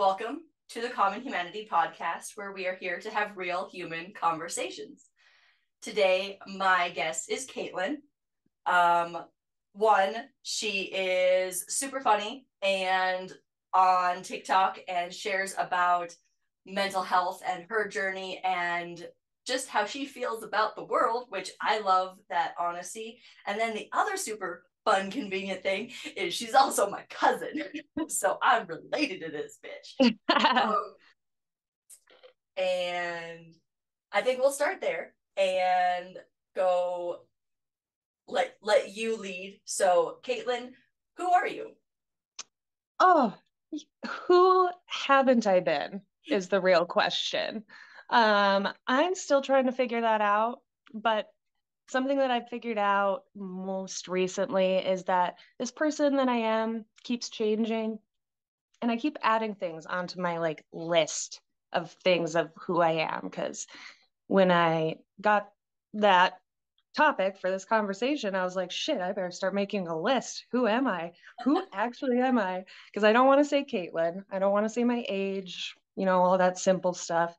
Welcome to the Common Humanity podcast, where we are here to have real human conversations. Today, my guest is Caitlin. One, she is super funny and on TikTok and shares about mental health and her journey and just how she feels about the world, which I love that honesty. And then the other super fun, convenient thing is she's also my cousin. So I'm related to this bitch. And I think we'll start there and go let you lead. So Caitlin, who are you? Oh, who haven't I been is the real question. I'm still trying to figure that out, but something that I've figured out most recently is that this person that I am keeps changing, and I keep adding things onto my list of things of who I am. Because when I got that topic for this conversation, I was like, shit, I better start making a list. Who am I? Who actually am I? Because I don't want to say Caitlin. I don't want to say my age, all that simple stuff.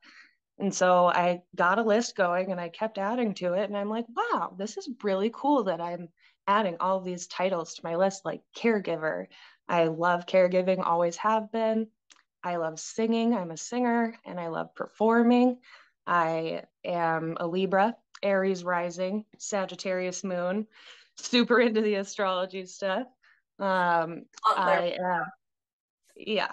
And so I got a list going and I kept adding to it. And I'm like, wow, this is really cool that I'm adding all these titles to my list, like caregiver. I love caregiving, always have been. I love singing. I'm a singer and I love performing. I am a Libra, Aries rising, Sagittarius moon, super into the astrology stuff. I am, yeah,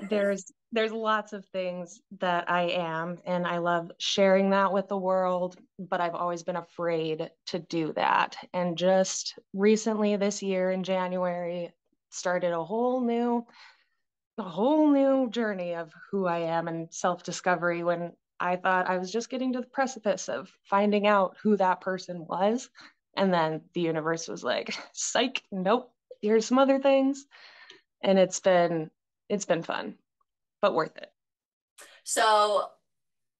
there's lots of things that I am, and I love sharing that with the world, but I've always been afraid to do that. And just recently this year in January, started a whole new journey of who I am and self-discovery, when I thought I was just getting to the precipice of finding out who that person was. And then the universe was like, psych, nope, here's some other things. And it's been fun, but worth it. So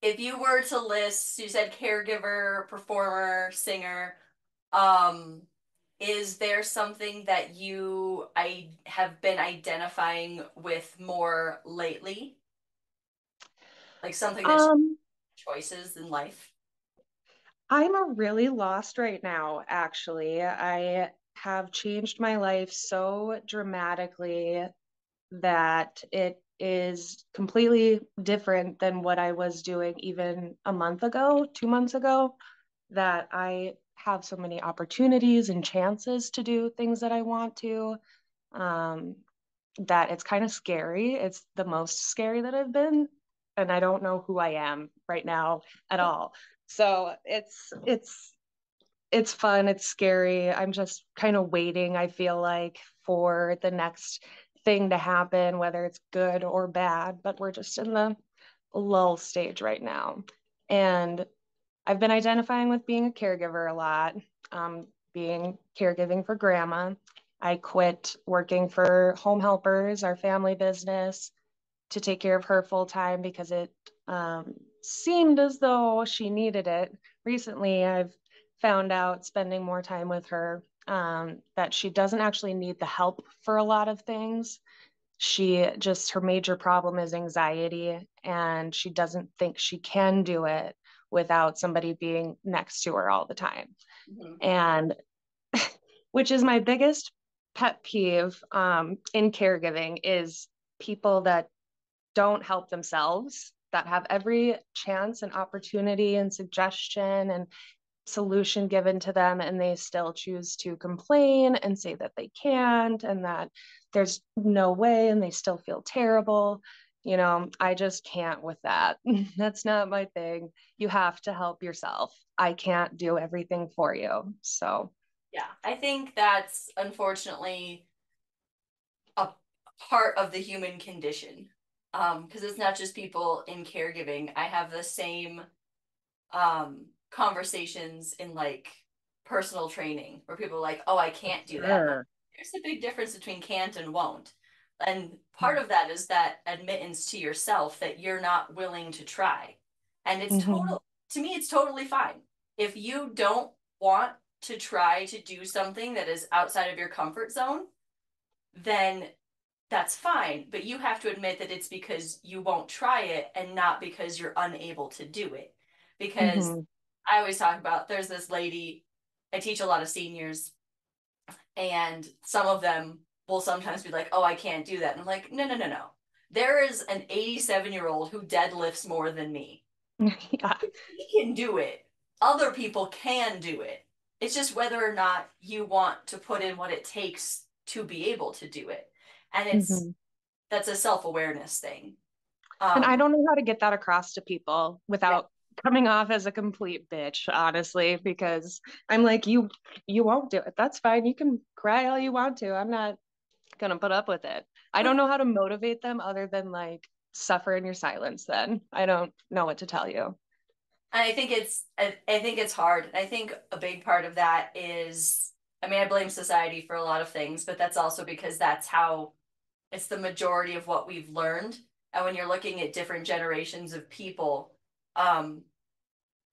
if you were to list, you said caregiver, performer, singer, um, is there something that I have been identifying with more lately? Like something that's Um, choices in life? I'm a really lost right now, actually. I have changed my life so dramatically that it is completely different than what I was doing even a month ago, 2 months ago, that I have so many opportunities and chances to do things that I want to, um, that it's kind of scary. It's the most scary that I've been, and I don't know who I am right now at all. So it's fun, it's scary. I'm just kind of waiting, I feel like, for the next thing to happen, whether it's good or bad, but we're just in the lull stage right now. And I've been identifying with being a caregiver a lot, being caregiving for grandma. I quit working for Home Helpers, our family business, to take care of her full time because it seemed as though she needed it. Recently, I've found out, spending more time with her, that she doesn't actually need the help for a lot of things. Her major problem is anxiety, and she doesn't think she can do it without somebody being next to her all the time. Mm-hmm. And which is my biggest pet peeve, in caregiving, is people that don't help themselves, that have every chance and opportunity and suggestion and solution given to them, and they still choose to complain and say that they can't and that there's no way, and they still feel terrible. I just can't with that. That's not my thing. You have to help yourself. I can't do everything for you. So, Yeah, I think that's unfortunately a part of the human condition. Because it's not just people in caregiving. I have the same conversations in like personal training where people are like, oh, I can't do that. Like, sure. there's a big difference between can't and won't. And part of that is that admittance to yourself that you're not willing to try. And it's Mm-hmm. total, to me, it's totally fine. If you don't want to try to do something that is outside of your comfort zone, then that's fine, but you have to admit that it's because you won't try it and not because you're unable to do it. Because Mm-hmm. I always talk about there's this lady, I teach a lot of seniors, and some of them will sometimes be like, oh, I can't do that. And I'm like, no, no, no, no. There is an 87-year-old who deadlifts more than me. Yeah. He can do it. Other people can do it. It's just whether or not you want to put in what it takes to be able to do it. And Mm-hmm. that's a self-awareness thing. And I Um, don't know how to get that across to people yeah. without coming off as a complete bitch, honestly, because I'm like, you won't do it. That's fine. You can cry all you want to. I'm not gonna put up with it. I don't know how to motivate them other than like suffer in your silence then. I don't know what to tell you. And I think it's hard. And I think a big part of that is, I mean, I blame society for a lot of things, but that's also because that's how it's the majority of what we've learned. And when you're looking at different generations of people, um,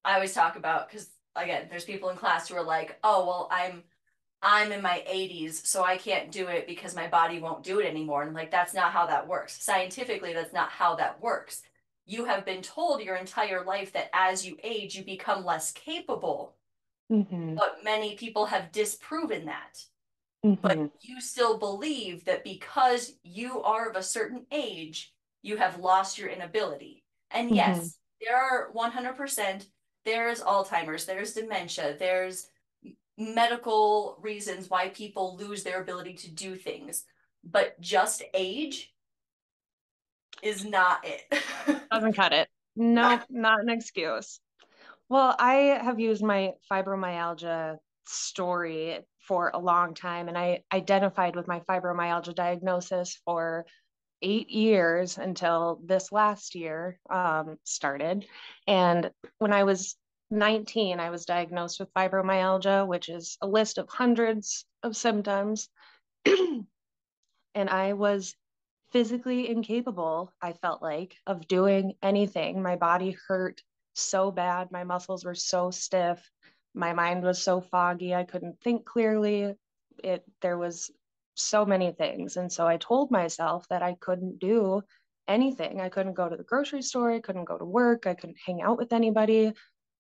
I always talk about, because again, there's people in class who are like, oh, well, I'm in my 80s, so I can't do it because my body won't do it anymore. And I'm like, that's not how that works. Scientifically, that's not how that works. You have been told your entire life that as you age, you become less capable, Mm-hmm. but many people have disproven that. But Mm-hmm. you still believe that because you are of a certain age, you have lost your inability. And Mm-hmm. yes, there are 100%, there's Alzheimer's, there's dementia, there's medical reasons why people lose their ability to do things. But just age is not it. Doesn't cut it. Nope, not an excuse. Well, I have used my fibromyalgia story for a long time, and I identified with my fibromyalgia diagnosis for 8 years until this last year started. And when I was 19, I was diagnosed with fibromyalgia, which is a list of hundreds of symptoms. And I was physically incapable, I felt like, of doing anything. My body hurt so bad. My muscles were so stiff. My mind was so foggy. I couldn't think clearly. There was so many things. And so I told myself that I couldn't do anything. I couldn't go to the grocery store. I couldn't go to work. I couldn't hang out with anybody.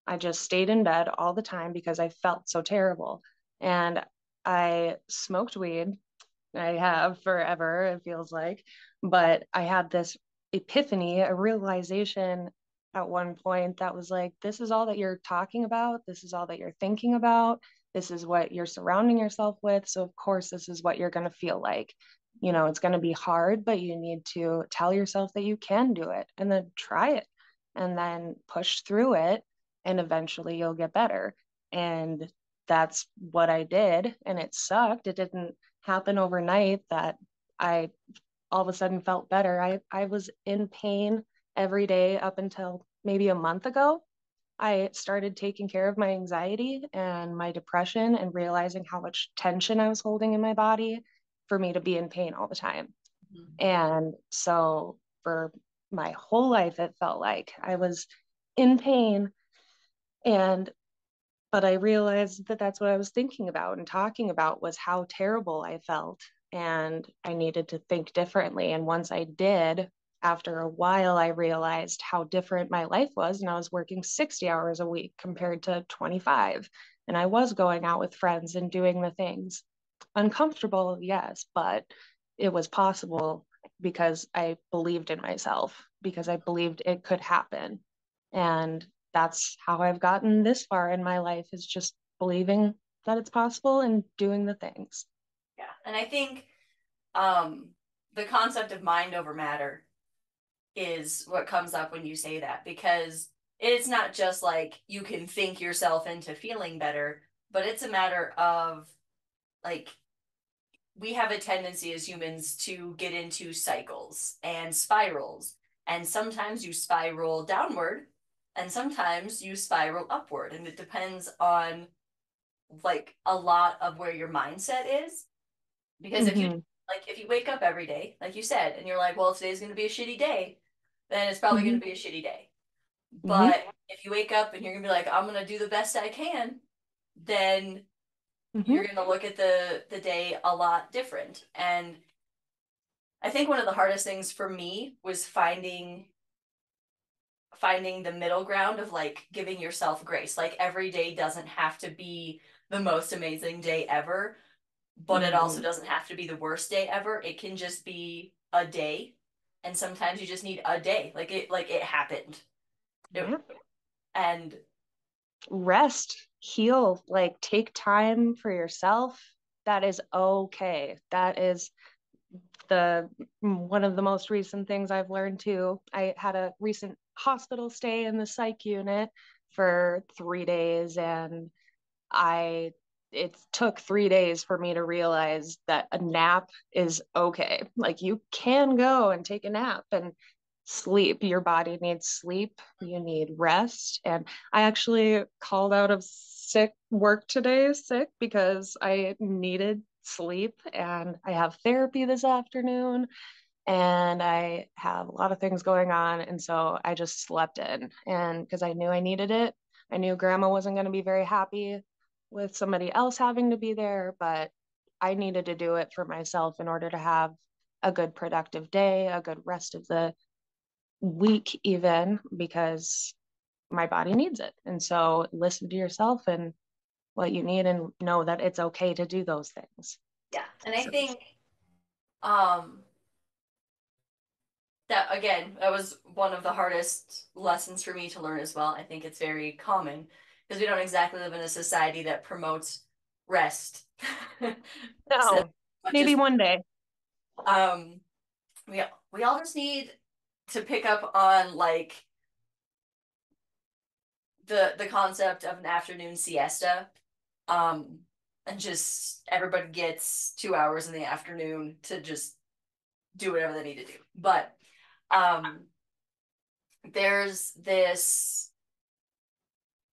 I just stayed in bed all the time because I felt so terrible. And I smoked weed. I have forever, it feels like. But I had this epiphany, a realization at one point that was like, this is all that you're talking about. This is all that you're thinking about. This is what you're surrounding yourself with. So, of course, this is what you're going to feel like. You know, it's going to be hard, but you need to tell yourself that you can do it and then try it and then push through it. And eventually you'll get better. And that's what I did. And it sucked. It didn't happen overnight that I all of a sudden felt better. I was in pain every day up until maybe a month ago. I started taking care of my anxiety and my depression and realizing how much tension I was holding in my body for me to be in pain all the time. And so for my whole life, it felt like I was in pain. And but I realized that that's what I was thinking about and talking about was how terrible I felt. And I needed to think differently. And once I did, after a while, I realized how different my life was. And I was working 60 hours a week compared to 25. And I was going out with friends and doing the things. Uncomfortable, yes, but it was possible because I believed in myself, because I believed it could happen. And that's how I've gotten this far in my life is just believing that it's possible and doing the things. Yeah. And I think um, the concept of mind over matter is what comes up when you say that, because it's not just like you can think yourself into feeling better, but it's a matter of like we have a tendency as humans to get into cycles and spirals. And sometimes you spiral downward and sometimes you spiral upward. And it depends on like a lot of where your mindset is. Because if you Mm-hmm. like if you wake up every day, like you said, and you're like, well, today's gonna be a shitty day, then it's probably Mm-hmm. gonna be a shitty day. Mm-hmm. But if you wake up and you're gonna be like, I'm gonna do the best I can, then Mm-hmm. you're gonna look at the day a lot different. And I think one of the hardest things for me was finding the middle ground of like giving yourself grace. Like every day doesn't have to be the most amazing day ever, but it also Mm-hmm. doesn't have to be the worst day ever. It can just be a day. And sometimes you just need a day. Like it happened. It, Yeah. and Rest, heal, like take time for yourself. That is okay. That is the one of the most recent things I've learned too. I had a recent hospital stay in the psych unit for 3 days, and I it took 3 days for me to realize that a nap is okay. Like you can go and take a nap and sleep. Your body needs sleep. You need rest. And I actually called out of sick work today, sick because I needed sleep, and I have therapy this afternoon, and I have a lot of things going on. And so I just slept in, and because I knew I needed it. I knew grandma wasn't going to be very happy with somebody else having to be there, but I needed to do it for myself in order to have a good productive day, a good rest of the week, even because my body needs it. And so listen to yourself and what you need, and know that it's okay to do those things. yeah, and I So, think um that again, that was one of the hardest lessons for me to learn as well. I think it's very common because we don't exactly live in a society that promotes rest. So no, much maybe as one day. um we we all just need to pick up on like the concept of an afternoon siesta. Um and just everybody gets 2 hours in the afternoon to just do whatever they need to do. But um there's this.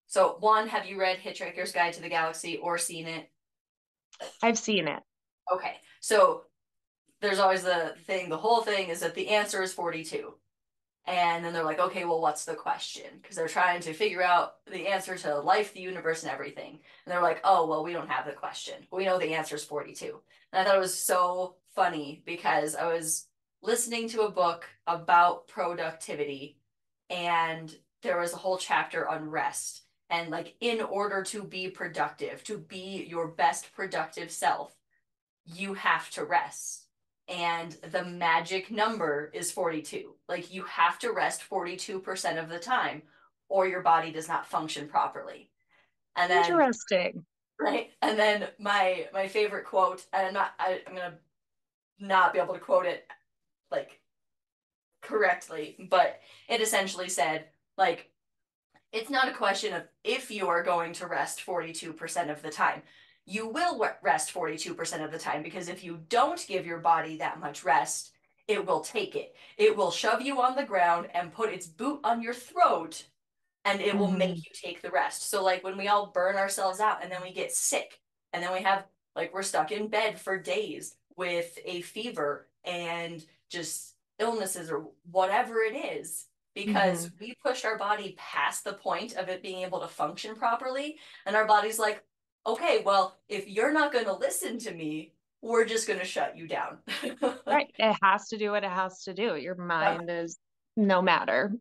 So, one, have you read Hitchhiker's Guide to the Galaxy or seen it? I've seen it. Okay. So, there's always the whole thing is that the answer is 42. And then they're like, okay, well, what's the question? Because they're trying to figure out the answer to life, the universe, and everything. And they're like, oh, well, we don't have the question. We know the answer is 42. And I thought it was so funny because I was listening to a book about productivity, and there was a whole chapter on rest. And like, in order to be productive, to be your best productive self, you have to rest. And the magic number is 42. Like you have to rest 42% of the time or your body does not function properly. And then Interesting. right? And then my favorite quote, and I'm going to not be able to quote it like correctly, but it essentially said like it's not a question of if you are going to rest 42% of the time. You will rest 42% of the time because if you don't give your body that much rest, it will take it. It will shove you on the ground and put its boot on your throat and it will Mm-hmm. make you take the rest. So like when we all burn ourselves out and then we get sick and then we have like we're stuck in bed for days with a fever and just illnesses or whatever it is Mm-hmm. because we pushed our body past the point of it being able to function properly and our body's like, okay, well, if you're not going to listen to me, we're just going to shut you down. Right. It has to do what it has to do. Your mind is no matter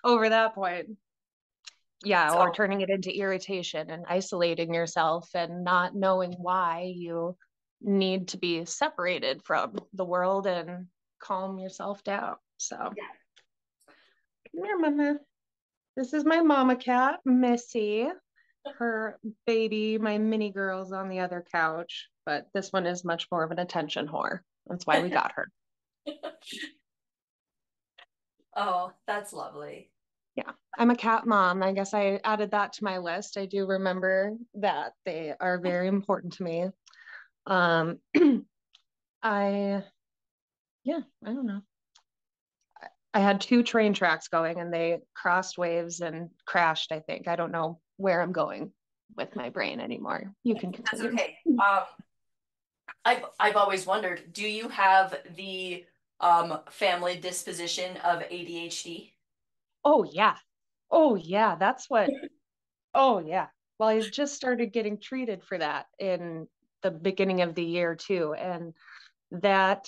over that point. Yeah, or So turning it into irritation and isolating yourself and not knowing why you need to be separated from the world and calm yourself down. So, yeah. come here, mama. This is my mama cat, Missy. Her baby, my mini girl's on the other couch, but this one is much more of an attention whore. That's why we got her. Oh, that's lovely. Yeah, I'm a cat mom. I guess I added that to my list. I do remember that they are very important to me. Um, I, yeah, I don't know. I had two train tracks going and they crossed waves and crashed, I think. I don't know where I'm going with my brain anymore. You can That's continue. okay. I've always wondered, do you have the family disposition of ADHD? Oh, yeah. Oh, yeah. That's what, oh, yeah. Well, I just started getting treated for that in the beginning of the year, too. And that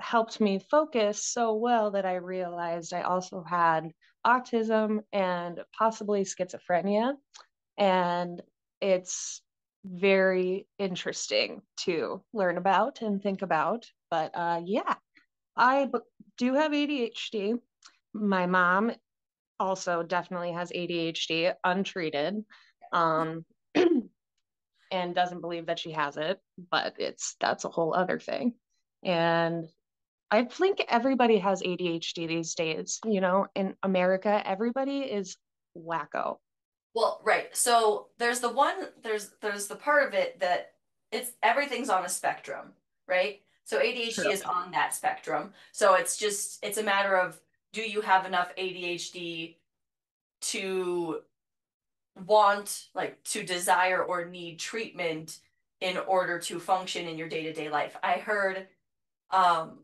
helped me focus so well that I realized I also had autism and possibly schizophrenia. And it's very interesting to learn about and think about. But yeah, I do have ADHD. My mom also definitely has ADHD untreated, um, and doesn't believe that she has it, but that's a whole other thing. And I think everybody has ADHD these days. You know, in America, everybody is wacko. Well, right. So there's the part of it that it's everything's on a spectrum, right? So ADHD True. is on that spectrum. So it's a matter of, do you have enough ADHD to want, like, to desire or need treatment in order to function in your day-to-day life. I heard um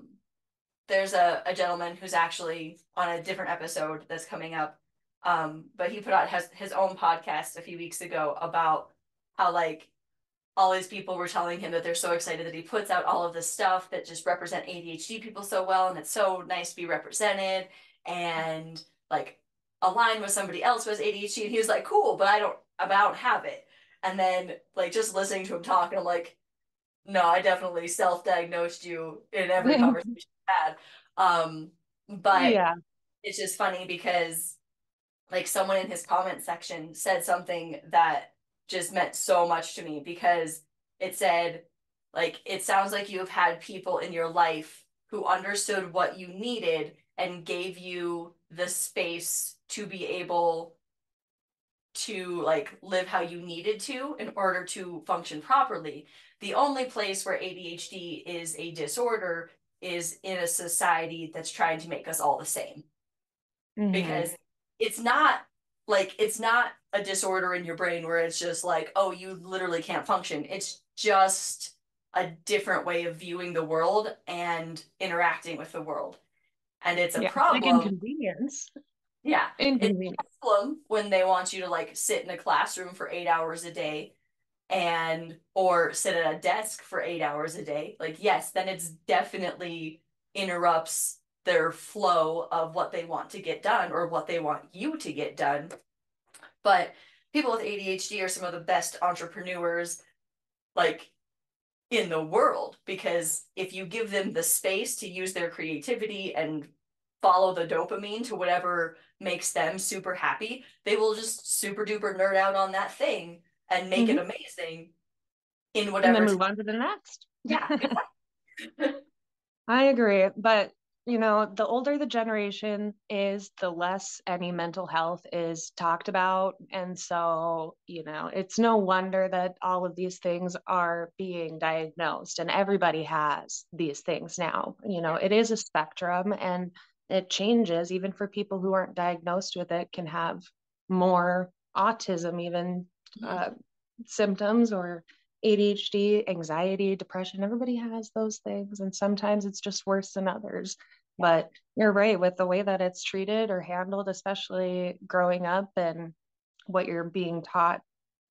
there's a gentleman who's actually on a different episode that's coming up. But he put out his own podcast a few weeks ago about how, like, all these people were telling him that they're so excited that he puts out all of this stuff that just represent ADHD people so well, and it's so nice to be represented and, like, align with somebody else who has ADHD. And he was like, cool, but I don't have it. And then, like, just listening to him talk, and I'm like, no, I definitely self-diagnosed you in every conversation we had. But Yeah. it's just funny because, like, someone in his comment section said something that just meant so much to me, because it said, like, it sounds like you have had people in your life who understood what you needed and gave you the space to be able to, like, live how you needed to in order to function properly. The only place where ADHD is a disorder is in a society that's trying to make us all the same. Hmm. Because it's not a disorder in your brain where it's just like, oh, you literally can't function. It's just a different way of viewing the world and interacting with the world. And it's a Yeah. Like problem. inconvenience. Yeah, it's a Inconvenience. problem when they want you to, like, sit in a classroom for 8 hours a day, and or sit at a desk for 8 hours a day. Like, yes, then it's definitely interrupts their flow of what they want to get done or what they want you to get done. But people with ADHD are some of the best entrepreneurs, like, in the world, because if you give them the space to use their creativity and follow the dopamine to whatever makes them super happy, they will just super duper nerd out on that thing and make it Hmm. amazing in And then whatever. move on to the next. Yeah, exactly. I agree. But, you know, the older the generation is, the less any mental health is talked about. And so, you know, it's no wonder that all of these things are being diagnosed and everybody has these things now. You know, Yeah. it is a spectrum and it changes. Even for people who aren't diagnosed with it, can have more autism, even Mhm. uh, symptoms, or ADHD, anxiety, depression. Everybody has those things, and sometimes it's just worse than others. Yeah. But you're right, with the way that it's treated or handled, especially growing up and what you're being taught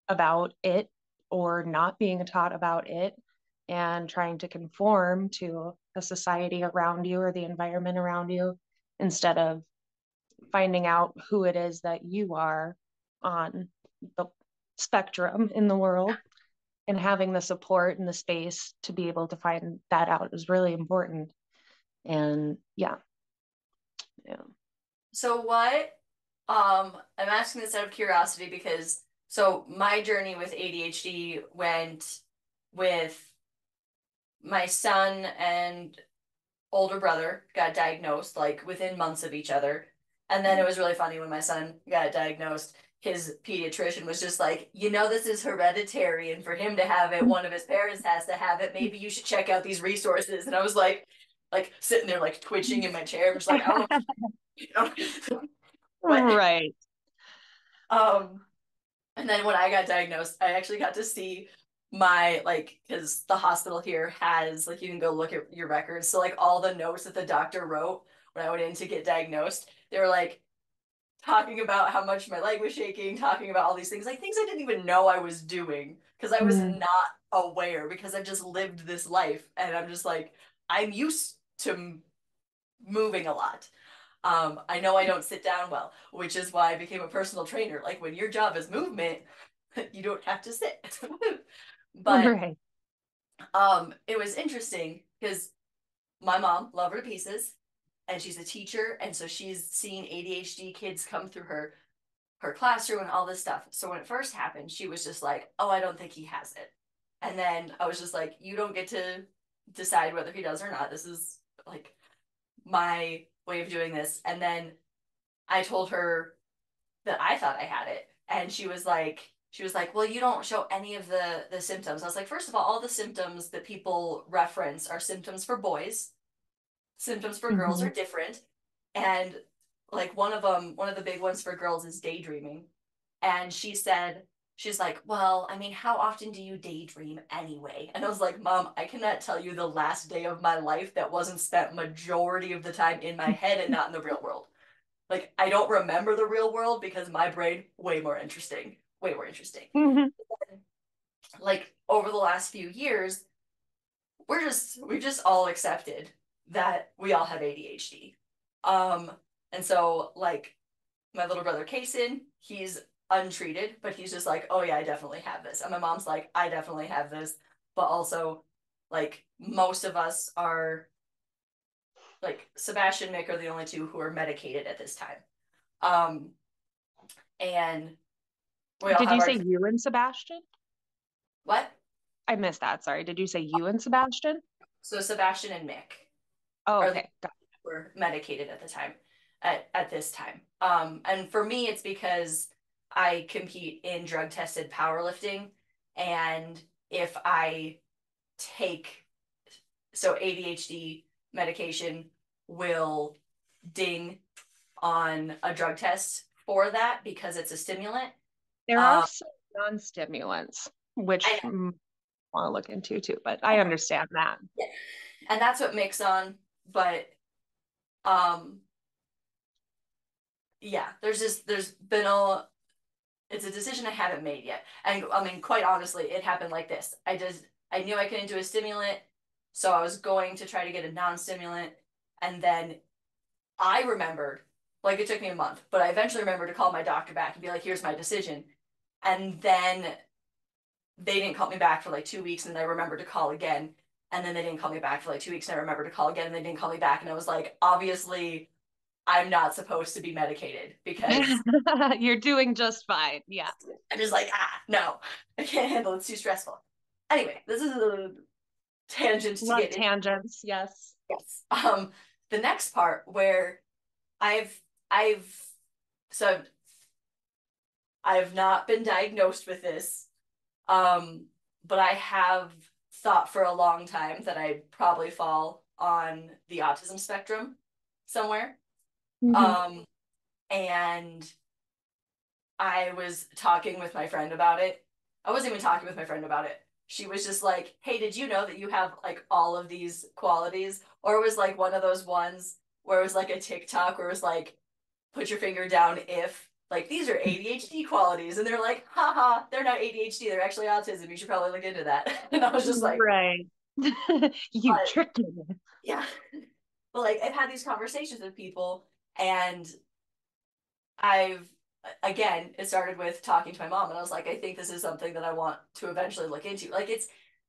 about it or not being taught about it, and trying to conform to the society around you or the environment around you instead of finding out who it is that you are on the spectrum in the world, and having the support and the space to be able to find that out is really important. And yeah, yeah. So what, I'm asking this out of curiosity because, so my journey with ADHD went with my son and older brother got diagnosed, like, within months of each other. And then it was really funny when my son got diagnosed. His pediatrician was just like, this is hereditary, and for him to have it, one of his parents has to have it. Maybe you should check out these resources. And I was like sitting there, like, twitching in my chair. I'm just like, I don't know. What? Right. Um, And then when I got diagnosed, I actually got to see my, like, because the hospital here has, like, you can go look at your records. So, like, all the notes that the doctor wrote when I went in to get diagnosed, they were like talking about how much my leg was shaking, talking about all these things, like things I didn't even know I was doing because I was Mm. not aware, because I've just lived this life. And I'm just like, I'm used. to moving a lot. I know I don't sit down well, which is why I became a personal trainer. Like when your job is movement, you don't have to sit. But Right. it was interesting because my mom loved her to pieces, and she's a teacher, and so she's seen ADHD kids come through her classroom and all this stuff. So when it first happened, she was just like, "Oh, I don't think he has it." And then I was just like, "You don't get to decide whether he does or not. This is like my way of doing this." And then I told her that I thought I had it, and she was like, "Well, you don't show any of the symptoms." I was like, "First of all the symptoms that people reference are symptoms for boys. Symptoms for girls Mhm. are different." And like one of the big ones for girls is daydreaming. And she's like, "Well, I mean, how often do you daydream anyway?" And I was like, "Mom, I cannot tell you the last day of my life that wasn't spent majority of the time in my head and not in the real world. Like, I don't remember the real world because my brain, way more interesting. Way more interesting." Mhm. Like, over the last few years, we've just all accepted that we all have ADHD. Um, and so like my little brother Kason, he's untreated, but he's just like, "Oh yeah, I definitely have this." And my mom's like, "I definitely have this." But also, like, most of us are like Sebastian and Mick are the only two who are medicated at this time. Um, and we all Did have you our say you and Sebastian? what? I missed that. Sorry. Did you say you and Sebastian? So Sebastian and Mick Oh, are the okay. Got were medicated at the time, at this time. And for me, it's because I compete in drug tested powerlifting, and if I take so ADHD medication will ding on a drug test for that because it's a stimulant. There are Um, some non-stimulants, I which I want to look into too, but I understand that. yeah, and that's what Mick's on, but um, yeah, there's been a it's a decision I haven't made yet. And I mean, quite honestly, it happened like this. I knew I couldn't do a stimulant, so I was going to try to get a non-stimulant, and then I remembered, like it took me a month, but I eventually remembered to call my doctor back and be like, "Here's my decision." And then they didn't call me back for like 2 weeks, and I remembered to call again. And then they didn't call me back for like 2 weeks, and I remembered to call again, and they didn't call me back. And I was like, obviously, I'm not supposed to be medicated because You're doing just fine. Yeah. I'm just like, no, I can't handle it. It's too stressful. Anyway, this is a tangent to Love get into. tangents. Yes. Yes. The next part where I've so I've not been diagnosed with this, um, but I have thought for a long time that I probably fall on the autism spectrum somewhere. Hmm. Um, and I was talking with my friend about it. I wasn't even talking with my friend about it. She was just like, "Hey, did you know that you have like all of these qualities?" Or it was like one of those ones where it was like a TikTok where it was like, "Put your finger down if like these are ADHD qualities." And they're like, "Haha, they're not ADHD, they're actually autism. You should probably look into that." And I was just like, Right. You "But tricked me. yeah." But like I've had these conversations with people, and I've again, it started with talking to my mom, and I was like, "I think this is something that I want to eventually look into." Like it's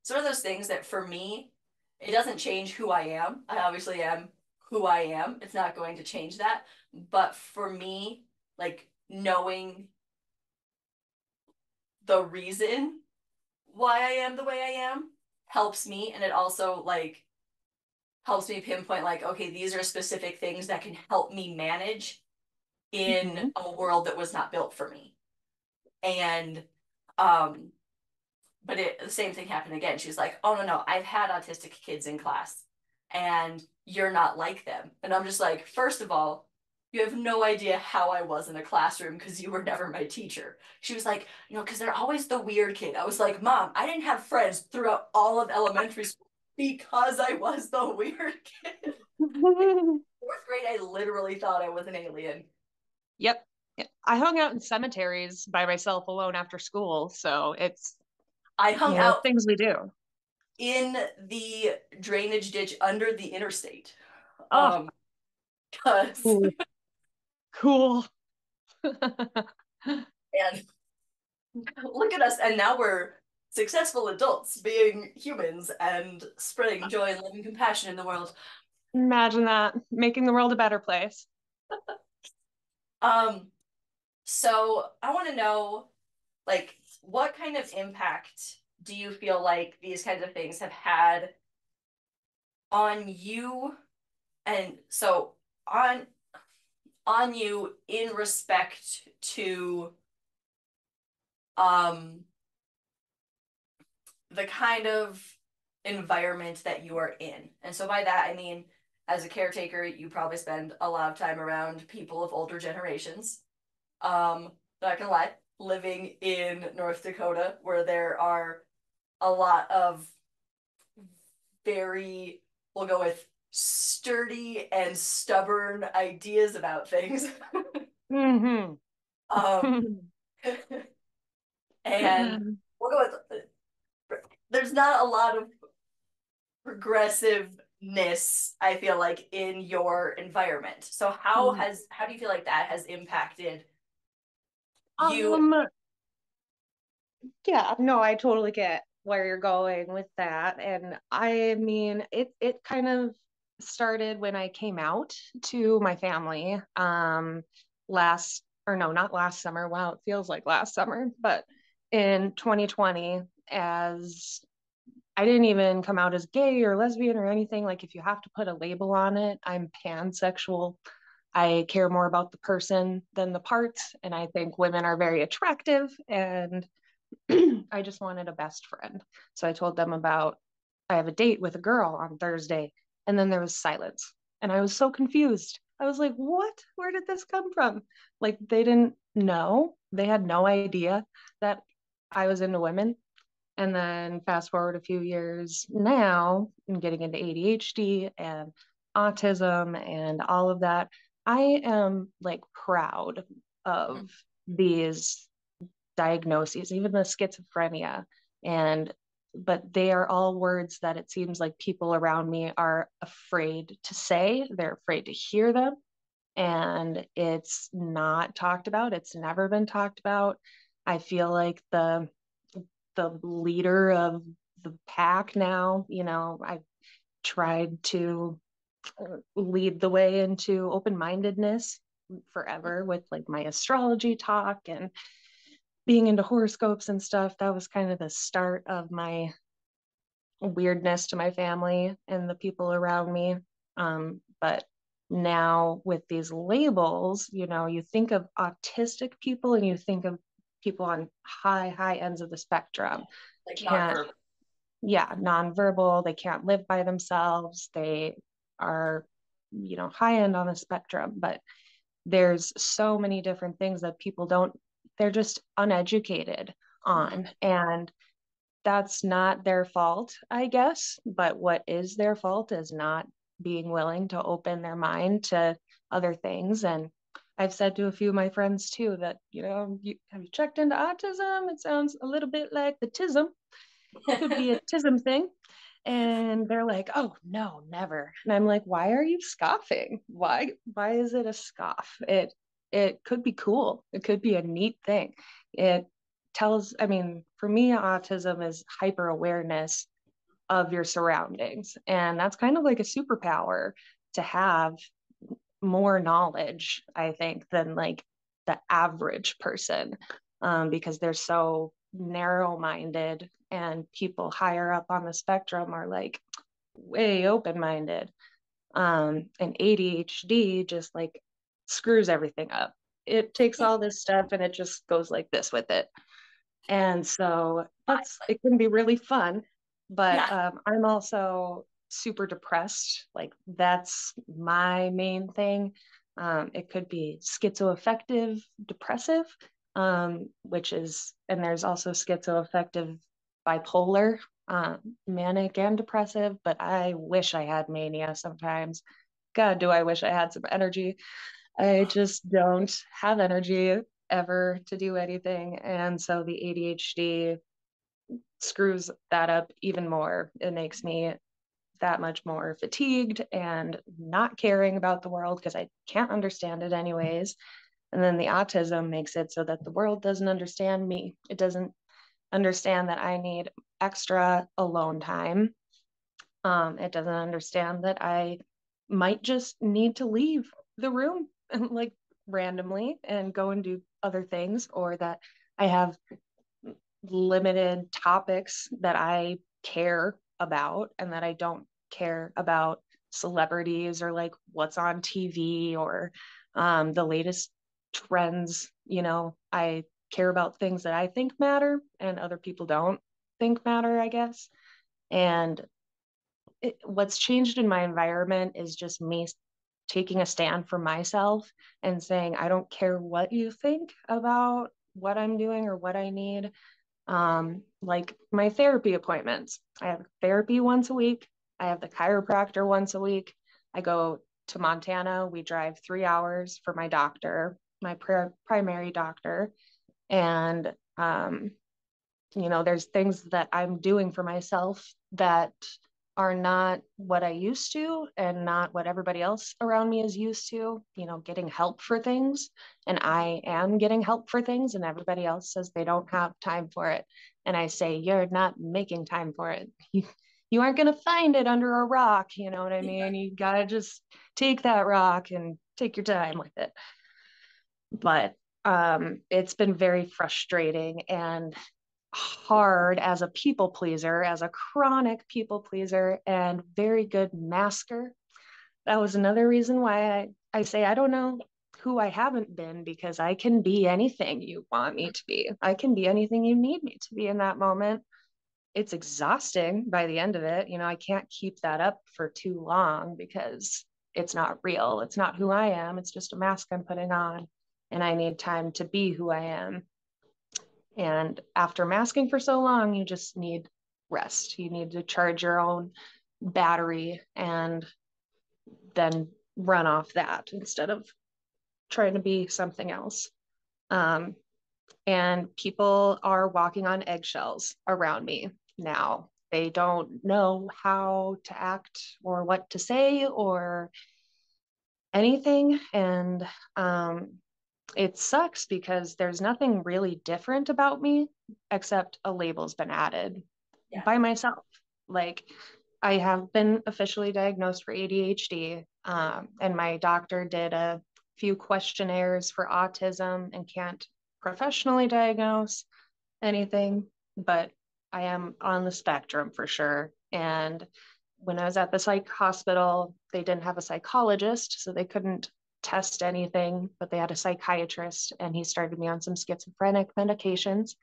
one of those things that for me, it doesn't change who I am. I obviously am who I am. It's not going to change that. But for me, like knowing the reason why I am the way I am helps me, and it also like helps me pinpoint like, okay, these are specific things that can help me manage in Hmm. a world that was not built for me. And um but the same thing happened again. She's like, "Oh no, no, I've had autistic kids in class and you're not like them." And I'm just like, "First of all, you have no idea how I was in a classroom because you were never my teacher." She was like, "Because they're always the weird kid." I was like, "Mom, I didn't have friends throughout all of elementary school because I was the weird kid." Fourth grade, I literally thought I was an alien. Yep. I hung out in cemeteries by myself alone after school, so it's I one hung of those out things we do. in the drainage ditch under the interstate. Oh, Because cool. Cool. and look at us, and now we're successful adults being humans and spreading joy and love and compassion in the world. Imagine that, making the world a better place. Um, so I want to know, like, what kind of impact do you feel like these kinds of things have had on you, and so on on you in respect to um the kind of environment that you are in. And so by that I mean, as a caretaker, you probably spend a lot of time around people of older generations. Not gonna lie, living in North Dakota where there are a lot of very, we'll go with sturdy and stubborn ideas about things. Mm-hmm. um, and we'll go with, there's not a lot of progressiveness, I feel like, in your environment. So how do you feel like that has impacted you? um, yeah, no, I totally get where you're going with that. And I mean, it kind of started when I came out to my family, last, or no, not last summer. Wow, it feels like last summer, but in 2020, as I didn't even come out as gay or lesbian or anything. Like, if you have to put a label on it, I'm pansexual. I care more about the person than the parts. And I think women are very attractive. And I just wanted a best friend. So I told them about, I have a date with a girl on Thursday. And then there was silence. And I was so confused. I was like, what? Where did this come from? Like, they didn't know. They had no idea that I was into women. And then fast forward a few years now, I'm getting into ADHD and autism and all of that. I am like proud of these diagnoses, even the schizophrenia. And but they are all words that it seems like people around me are afraid to say. They're afraid to hear them. And it's not talked about. It's never been talked about. I feel like the leader of the pack now. I've tried to lead the way into open-mindedness forever with like my astrology talk and being into horoscopes and stuff. That was kind of the start of my weirdness to my family and the people around me. But now with these labels, you think of autistic people and you think of people on high ends of the spectrum. Like Can't nonverbal? Yeah, nonverbal, they can't live by themselves, they are, high end on the spectrum, but there's so many different things that people don't, they're just uneducated Mm-hmm. on. And that's not their fault, I guess, but what is their fault is not being willing to open their mind to other things. And I've said to a few of my friends too that, have you checked into autism? It sounds a little bit like the tism, could be a tism thing. And they're like, oh no, never. And I'm like, why are you scoffing? Why is it a scoff? It could be cool. It could be a neat thing. It tells, I mean, for me, autism is hyper awareness of your surroundings. And that's kind of like a superpower to have more knowledge, I think, than like the average person, because they're so narrow minded, and people higher up on the spectrum are like way open minded. And ADHD just like screws everything up. It takes all this stuff and it just goes like this with it. And so it can be really fun, but Yeah. I'm also super depressed. Like, that's my main thing. It could be schizoaffective depressive, which is, and there's also schizoaffective bipolar, manic and depressive, but I wish I had mania sometimes. God, do I wish I had some energy. I just don't have energy ever to do anything. And so the ADHD, screws that up even more. It makes me that much more fatigued and not caring about the world because I can't understand it anyways. And then the autism makes it so that the world doesn't understand me. It doesn't understand that I need extra alone time. It doesn't understand that I might just need to leave the room and like randomly and go and do other things, or that I have limited topics that I care about and that I don't care about celebrities or like what's on TV or the latest trends. I care about things that I think matter and other people don't think matter, I guess. And what's changed in my environment is just me taking a stand for myself and saying, I don't care what you think about what I'm doing or what I need. Like my therapy appointments. I have therapy once a week. I have the chiropractor once a week. I go to Montana. We drive 3 hours for my doctor, my primary doctor. And, there's things that I'm doing for myself that are not what I used to and not what everybody else around me is used to, getting help for things. And I am getting help for things, and everybody else says they don't have time for it. And I say, you're not making time for it. You aren't going to find it under a rock. You know what I Yeah. mean? You got to just take that rock and take your time with it. But it's been very frustrating and hard as a people pleaser, as a chronic people pleaser, and very good masker. That was another reason why I say I don't know who I haven't been, because I can be anything you want me to be. I can be anything you need me to be in that moment. It's exhausting by the end of it. I can't keep that up for too long because it's not real. It's not who I am. It's just a mask I'm putting on. And I need time to be who I am. And after masking for so long, you just need rest. You need to charge your own battery and then run off that instead of trying to be something else. Um, and people are walking on eggshells around me now. They don't know how to act or what to say or anything. And it sucks because there's nothing really different about me except a label's been added Yeah. by myself. Like, I have been officially diagnosed for ADHD, and my doctor did a few questionnaires for autism and can't professionally diagnose anything, but I am on the spectrum for sure. And when I was at the psych hospital, they didn't have a psychologist, so they couldn't test anything, but they had a psychiatrist, and he started me on some schizophrenic medications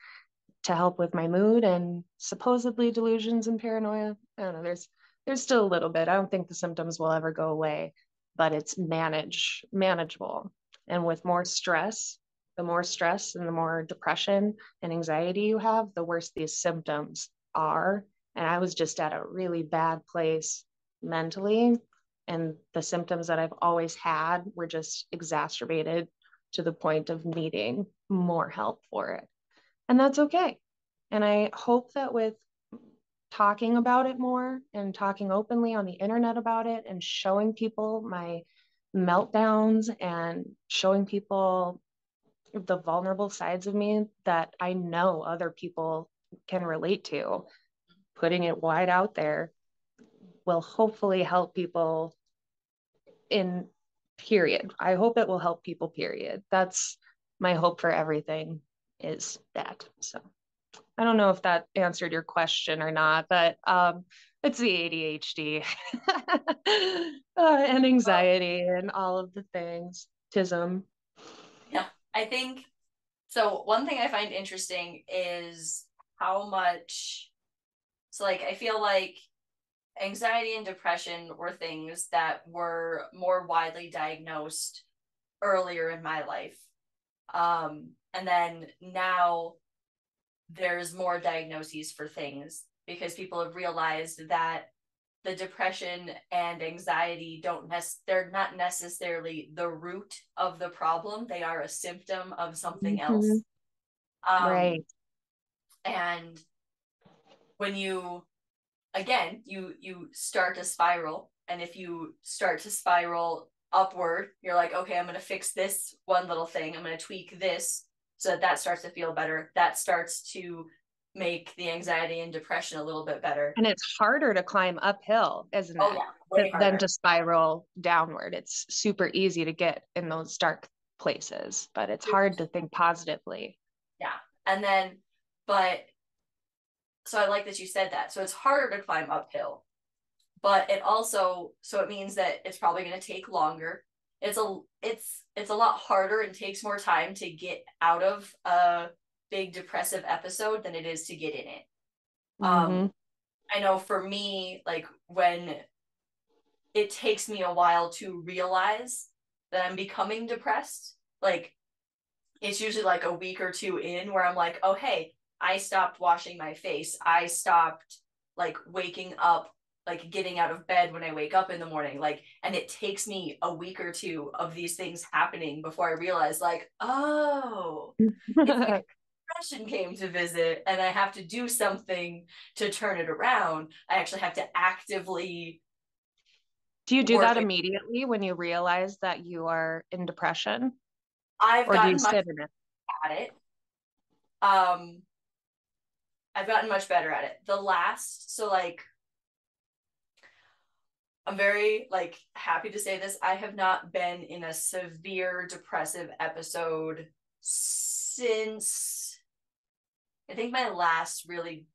to help with my mood and supposedly delusions and paranoia. I don't know, there's still a little bit. I don't think the symptoms will ever go away, but it's manageable. And with more stress, the more stress and the more depression and anxiety you have, the worse these symptoms are. And I was just at a really bad place mentally. And the symptoms that I've always had were just exacerbated to the point of needing more help for it. And that's okay. And I hope that with talking about it more and talking openly on the internet about it and showing people my meltdowns and showing people the vulnerable sides of me that I know other people can relate to, putting it wide out there will hopefully help people in period. I hope it will help people, period. That's my hope for everything, is that. So I don't know if that answered your question or not, but it's the ADHD and Well, anxiety and all of the things. Tism. yeah, I think so. One thing I find interesting is how much, so like, I feel like anxiety and depression were things that were more widely diagnosed earlier in my life. And then now there's more diagnoses for things because people have realized that the depression and anxiety they're not necessarily the root of the problem. They are a symptom of something Mm-hmm. else. Um, Right. and when you, again, you start to spiral, and if you start to spiral upward, you're like, okay, I'm going to fix this one little thing, I'm going to tweak this so that that starts to feel better, that starts to make the anxiety and depression a little bit better. And it's harder to climb uphill, isn't Oh it? yeah, way Than harder. to spiral downward. It's super easy to get in those dark places, but it's hard to think positively. Yeah. And then, but so I like that you said that. So it's harder to climb uphill, but it also, so it means that it's probably going to take longer. It's a lot harder and takes more time to get out of a big depressive episode than it is to get in it. Mm-hmm. I know for me, like when it takes me a while to realize that I'm becoming depressed, like it's usually like a week or two in where I'm like, oh, hey, I stopped washing my face. I stopped like waking up, like getting out of bed when I wake up in the morning. Like, and it takes me a week or two of these things happening before I realize, like, oh, it's because depression came to visit and I have to do something to turn it around. I actually have to actively Do you do work. that immediately when you realize that you are in depression, I've or do you gotten much sit in it? at it. Um, I've gotten much better at it. The last, so like, I'm very like happy to say this. I have not been in a severe depressive episode since I think my last really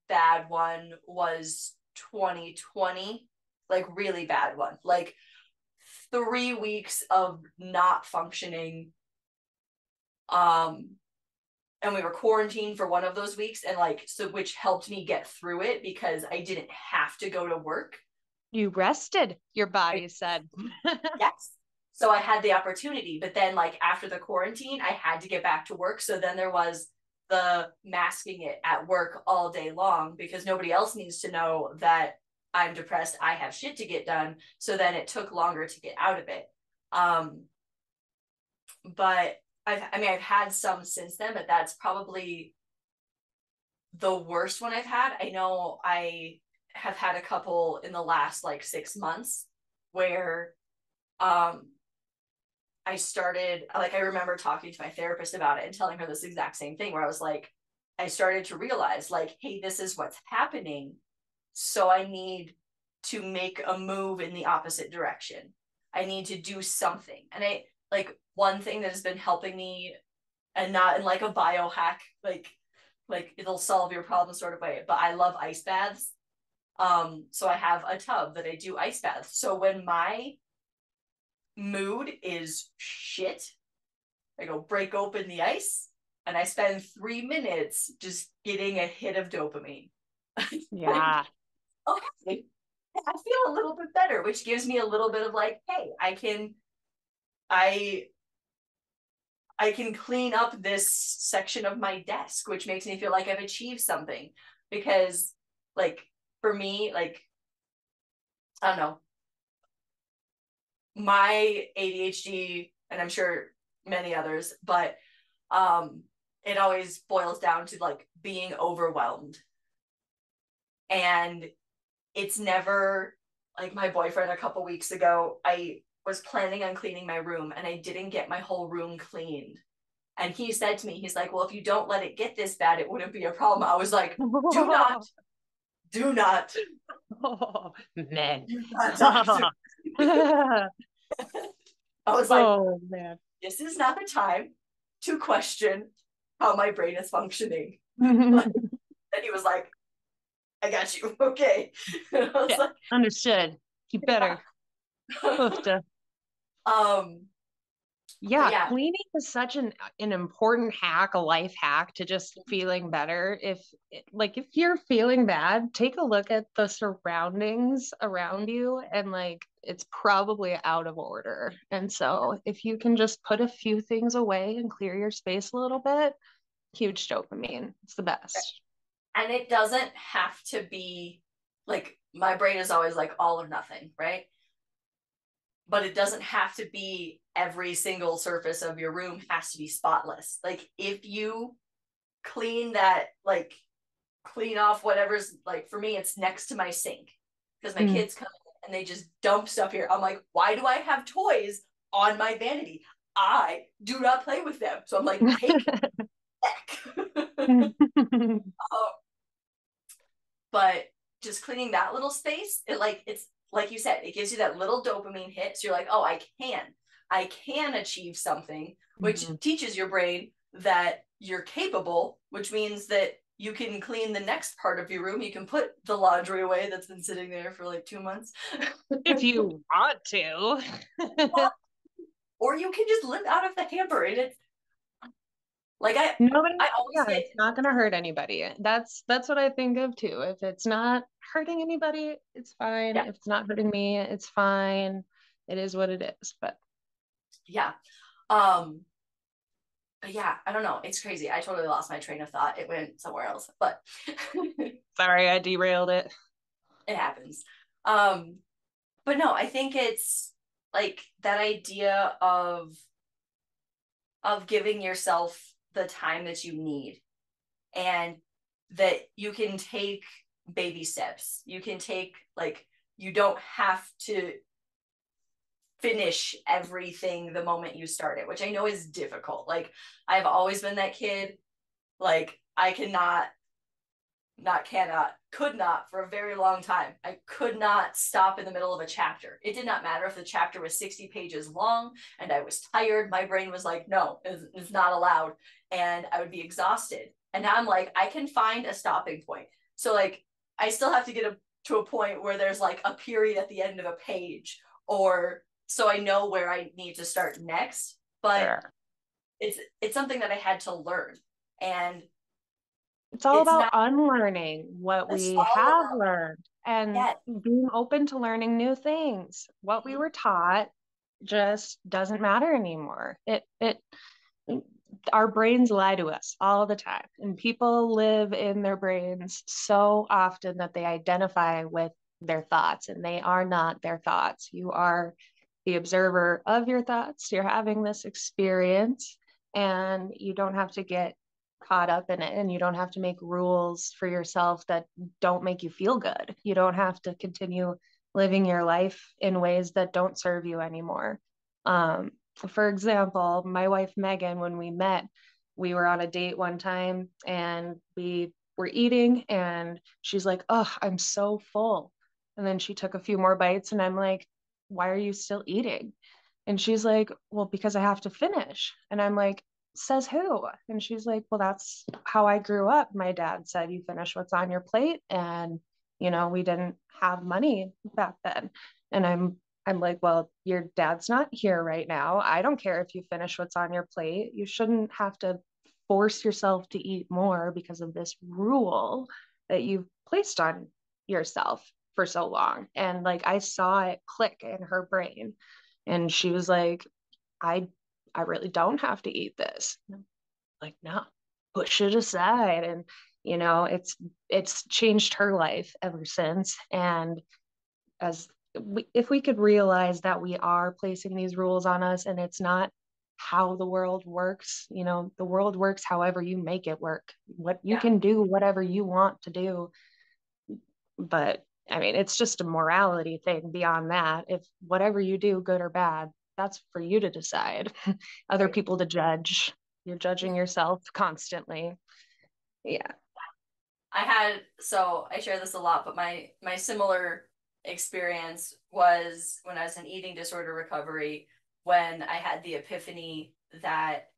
bad one was 2020, like really bad one. Like 3 weeks of not functioning. Um and we were quarantined for one of those weeks, and like, so which helped me get through it because I didn't have to go to work. You rested, your I, body said. yes. So I had the opportunity, but then like after the quarantine, I had to get back to work. So then there was the masking it at work all day long because nobody else needs to know that I'm depressed. I have shit to get done. So then it took longer to get out of it. Um, but I've had some since then, but that's probably the worst one I've had. I know I have had a couple in the last like 6 months where um I started, like, I remember talking to my therapist about it and telling her this exact same thing where I was like, I started to realize, like, hey, this is what's happening. So I need to make a move in the opposite direction. I need to do something. And I, like, one thing that has been helping me, and not in like a biohack, like it'll solve your problem sort of way, but I love ice baths. So I have a tub that I do ice baths. So when my mood is shit, I go break open the ice and I spend 3 minutes just getting a hit of dopamine. Like, Yeah. okay, I feel a little bit better, which gives me a little bit of like, hey, I I can clean up this section of my desk, which makes me feel like I've achieved something. Because like for me, like, I don't know, my ADHD, and I'm sure many others, but um it always boils down to like being overwhelmed. And it's never, like, my boyfriend a couple weeks ago, I was planning on cleaning my room and I didn't get my whole room cleaned. And he said to me, he's like, well, if you don't let it get this bad, it wouldn't be a problem. I was like, do not, do not, Oh, man. do not talk to me. I was like, Oh, man. this is not the time to question how my brain is functioning. Like, and he was like, I got you. Okay. And I was Yeah, like, understood. You better. yeah. Hoofda. um, but Yeah, yeah, cleaning is such an important hack, a life hack to just feeling better. If you're feeling bad, take a look at the surroundings around you, and like it's probably out of order. And so if you can just put a few things away and clear your space a little bit, huge dopamine. It's the best. and it doesn't have to be like, my brain is always like all or nothing, right? But it doesn't have to be every single surface of your room has to be spotless. Like if you clean that, like clean off whatever's like, for me, it's next to my sink because my Mm. kids come and they just dump stuff here. I'm like, why do I have toys on my vanity? I do not play with them. So I'm like, take back. Oh, but just cleaning that little space, it's like you said, it gives you that little dopamine hit. So you're like, oh, I can achieve something, which Mhm. teaches your brain that you're capable, which means that you can clean the next part of your room. You can put the laundry away that's been sitting there for like 2 months. If you want to. Or you can just live out of the hamper. And it's like Nobody, I always yeah, get, it's not going to hurt anybody. That's what I think of too. If it's not hurting anybody, it's fine. yeah, If it's not hurting me, it's fine. It is what it is. But yeah. Um, but yeah, I don't know. It's crazy. I totally lost my train of thought. It went somewhere else, but it sorry, I derailed it. happens. Um, but no, I think it's like that idea of giving yourself the time that you need, and that you can take baby steps. You can take, like, you don't have to finish everything the moment you start it, which I know is difficult. Like, I've always been that kid. Like, I cannot, not cannot, could not for a very long time. I could not stop in the middle of a chapter. It did not matter if the chapter was 60 pages long and I was tired. My brain was like, no, it's not allowed. And I would be exhausted. And now I'm like, I can find a stopping point. So, like, I still have to get to a point where there's like a period at the end of a page, or so I know where I need to start next. But Sure. it's something that I had to learn. And It's all it's about not, unlearning what it's we all have about, learned and yeah. being open to learning new things. What we Mhm. were taught just doesn't matter anymore. It our brains lie to us all the time, and people live in their brains so often that they identify with their thoughts, and they are not their thoughts. You are the observer of your thoughts. You're having this experience, and you don't have to get caught up in it, and you don't have to make rules for yourself that don't make you feel good. You don't have to continue living your life in ways that don't serve you anymore. um, for example, my wife Megan, when we met, we were on a date one time and we were eating, and she's like, "Oh, I'm so full." And then she took a few more bites, and I'm like, "Why are you still eating?" And she's like, "Well, because I have to finish." And I'm like, "Says who?" And she's like, "Well, that's how I grew up. My dad said you finish what's on your plate." And, we didn't have money back then. And I'm like, "Well, your dad's not here right now. I don't care if you finish what's on your plate. You shouldn't have to force yourself to eat more because of this rule that you've placed on yourself for so long." And like I saw it click in her brain. And she was like, I I really don't have to eat this. And I'm like, no, push it aside. And it's changed her life ever since. And as if we could realize that we are placing these rules on us, and it's not how the world works. The world works however you make it work. What you Yeah, can do whatever you want to do. But I mean, it's just a morality thing beyond that. If whatever you do, good or bad, that's for you to decide. Other right. people to judge. You're judging yourself constantly. Yeah. So I share this a lot, but my similar experience was when I was in eating disorder recovery, when I had the epiphany that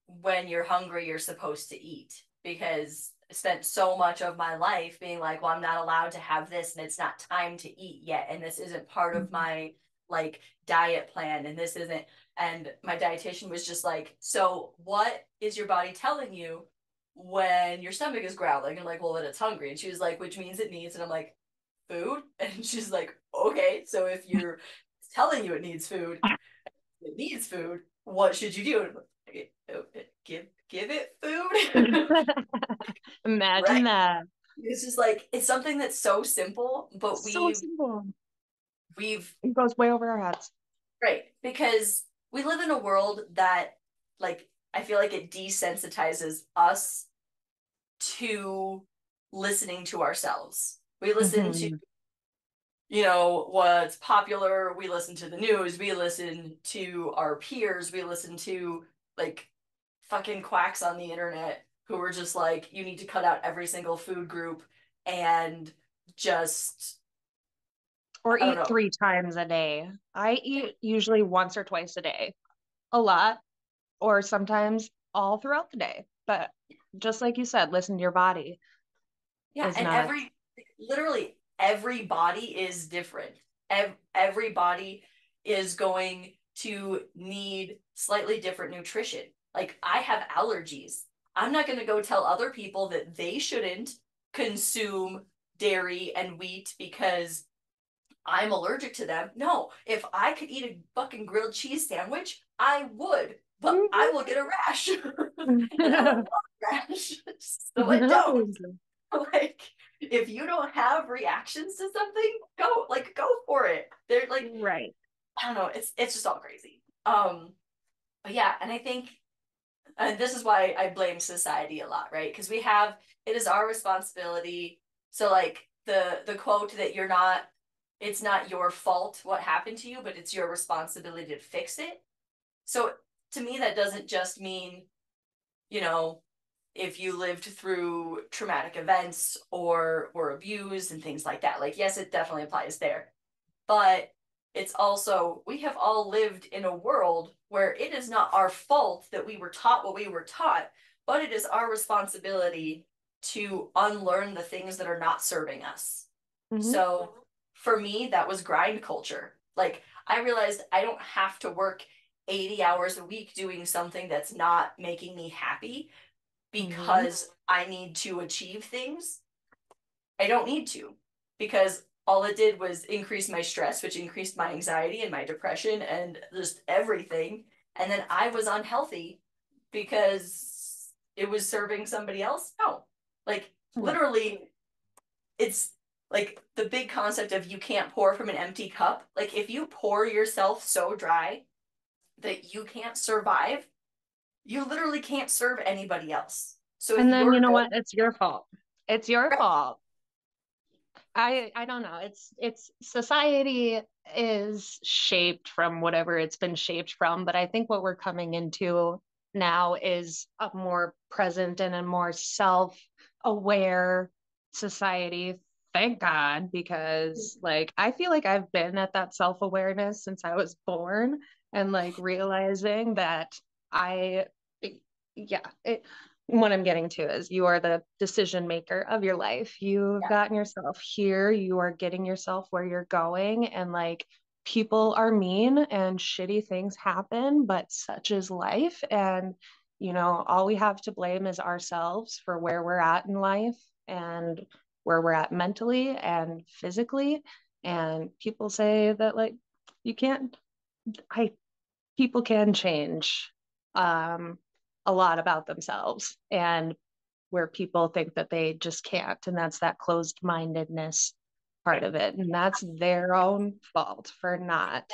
when you're hungry, you're supposed to eat, because I spent so much of my life being like, well, I'm not allowed to have this, and it's not time to eat yet, and this isn't part of Mhm. my like diet plan, and this isn't. And my dietitian was just like, so what is your body telling you when your stomach is growling? And like, well, when it's hungry. And she was like, which means it needs, and I'm like, food. And she's like, okay, so if you're telling you it needs food, it needs food, what should you do? Like, give it food. Imagine Right. that. It's just like, it's something that's so simple, but So we've simple. we've It goes way over our heads. right, because we live in a world that, like, I feel like it desensitizes us to listening to ourselves. We listen to, Mhm. what's popular. We listen to the news. We listen to our peers. We listen to like fucking quacks on the internet who are just like, you need to cut out every single food group and just, Or I don't eat know. 3 times a day. I eat usually once or twice a day, a lot, or sometimes all throughout the day. But just like you said, listen to your body Yeah, is and not. literally every body is different. Every body is going to need slightly different nutrition. Like I have allergies. I'm not going to go tell other people that they shouldn't consume dairy and wheat because I'm allergic to them. No, if I could eat a fucking grilled cheese sandwich, I would, but I will get a rash. And I don't want a rash, so I don't. No. Like, if you don't have reactions to something, go for it. They're like, Right. I don't know, it's just all crazy. But yeah, and I think, and this is why I blame society a lot, right? Because it is our responsibility. So like the quote that it's not your fault what happened to you, but it's your responsibility to fix it. So to me, that doesn't just mean, you know, if you lived through traumatic events or were abused and things like that. Like, yes, it definitely applies there. But it's also, we have all lived in a world where it is not our fault that we were taught what we were taught, but it is our responsibility to unlearn the things that are not serving us. Hmm. So for me, that was grind culture. Like, I realized I don't have to work 80 hours a week doing something that's not making me happy Hmm. because I need to achieve things. I don't need to, because all it did was increase my stress, which increased my anxiety and my depression and just everything. And then I was unhealthy because it was serving somebody else. No, like Right. literally, it's like the big concept of you can't pour from an empty cup. Like if you pour yourself so dry that you can't survive, you literally can't serve anybody else. So if And then you you're know good, what? It's your fault. It's your right, fault. I don't know. It's society is shaped from whatever it's been shaped from, but I think what we're coming into now is a more present and a more self-aware society. Thank God, because like I feel like I've been at that self-awareness since I was born and like realizing that I yeah, what I'm getting to is you are the decision maker of your life. You've yeah, gotten yourself here, you are getting yourself where you're going, and like people are mean and shitty things happen, but such is life. And, all we have to blame is ourselves for where we're at in life and where we're at mentally and physically. And people say that, like, you can't, I people can change um, a lot about themselves and where people think that they just can't. And that's that closed mindedness part of it. And that's their own fault for not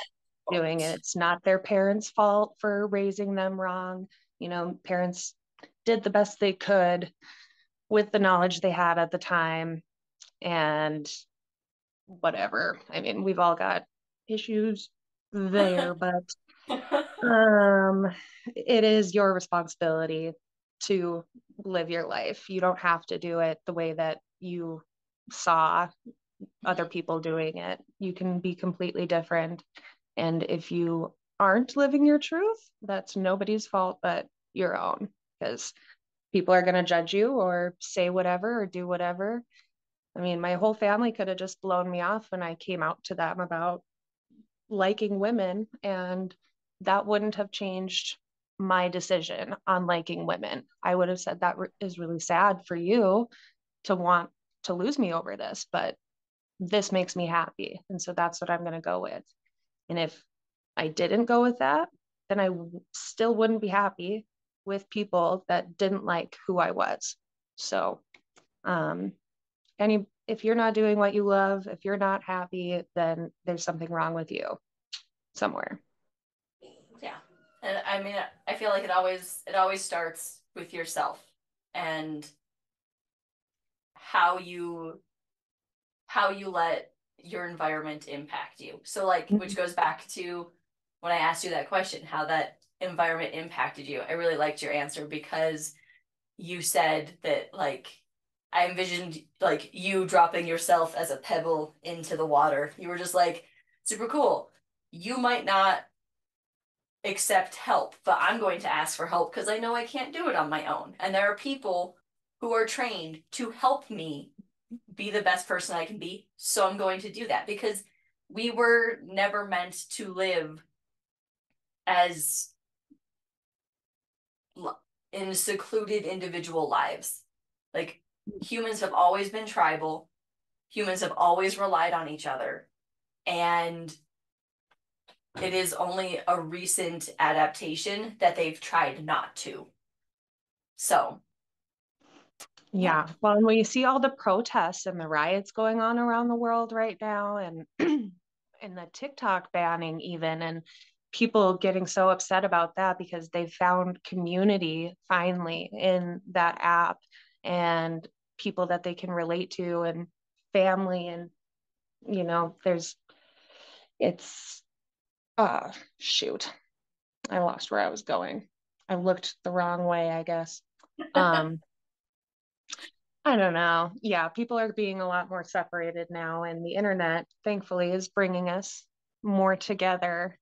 doing it. It's not their parents' fault for raising them wrong. Parents did the best they could with the knowledge they had at the time and whatever. I mean, we've all got issues there, but um, it is your responsibility to live your life. You don't have to do it the way that you saw other people doing it. You can be completely different. And if you aren't living your truth, that's nobody's fault but your own, because people are going to judge you or say whatever or do whatever. I mean, my whole family could have just blown me off when I came out to them about liking women, and that wouldn't have changed my decision on liking women. I would have said that is really sad for you to want to lose me over this, but this makes me happy. And so that's what I'm going to go with. And if I didn't go with that, then still wouldn't be happy with people that didn't like who I was. So, um, if you're not doing what you love, if you're not happy, then there's something wrong with you somewhere. yeah. And I mean, I feel like it always starts with yourself. And how you let your environment impact you. So like, which Mhm. goes back to when I asked you that question, how that environment impacted you. I really liked your answer because you said that like I envisioned like you dropping yourself as a pebble into the water. You were just like super cool. You might not accept help, but I'm going to ask for help because I know I can't do it on my own. And there are people who are trained to help me be the best person I can be. So I'm going to do that because we were never meant to live as in secluded individual lives. Like humans have always been tribal, humans have always relied on each other. And it is only a recent adaptation that they've tried not to. So, yeah. Yeah. Well, and when you see all the protests and the riots going on around the world right now, and and the TikTok banning even, and people getting so upset about that because they found community finally in that app and people that they can relate to and family and there's it's shoot. I lost where I was going. I looked the wrong way, I guess. Um I don't know. Yeah, people are being a lot more separated now, and the internet, thankfully, is bringing us more together.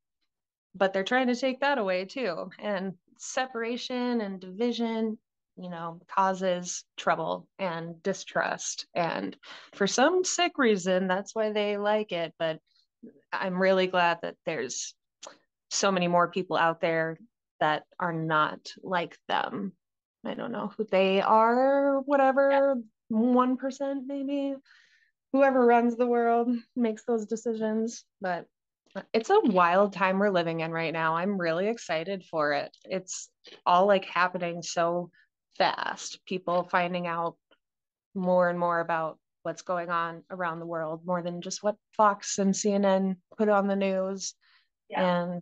But they're trying to take that away too. And separation and division, causes trouble and distrust. And for some sick reason, that's why they like it. But I'm really glad that there's so many more people out there that are not like them. I don't know who they are, Yeah. whatever, 1% maybe. Whoever runs the world makes those decisions. But it's a wild time we're living in right now. I'm really excited for it. It's all like happening so fast. People finding out more and more about what's going on around the world, more than just what Fox and CNN put on the news. Yeah. And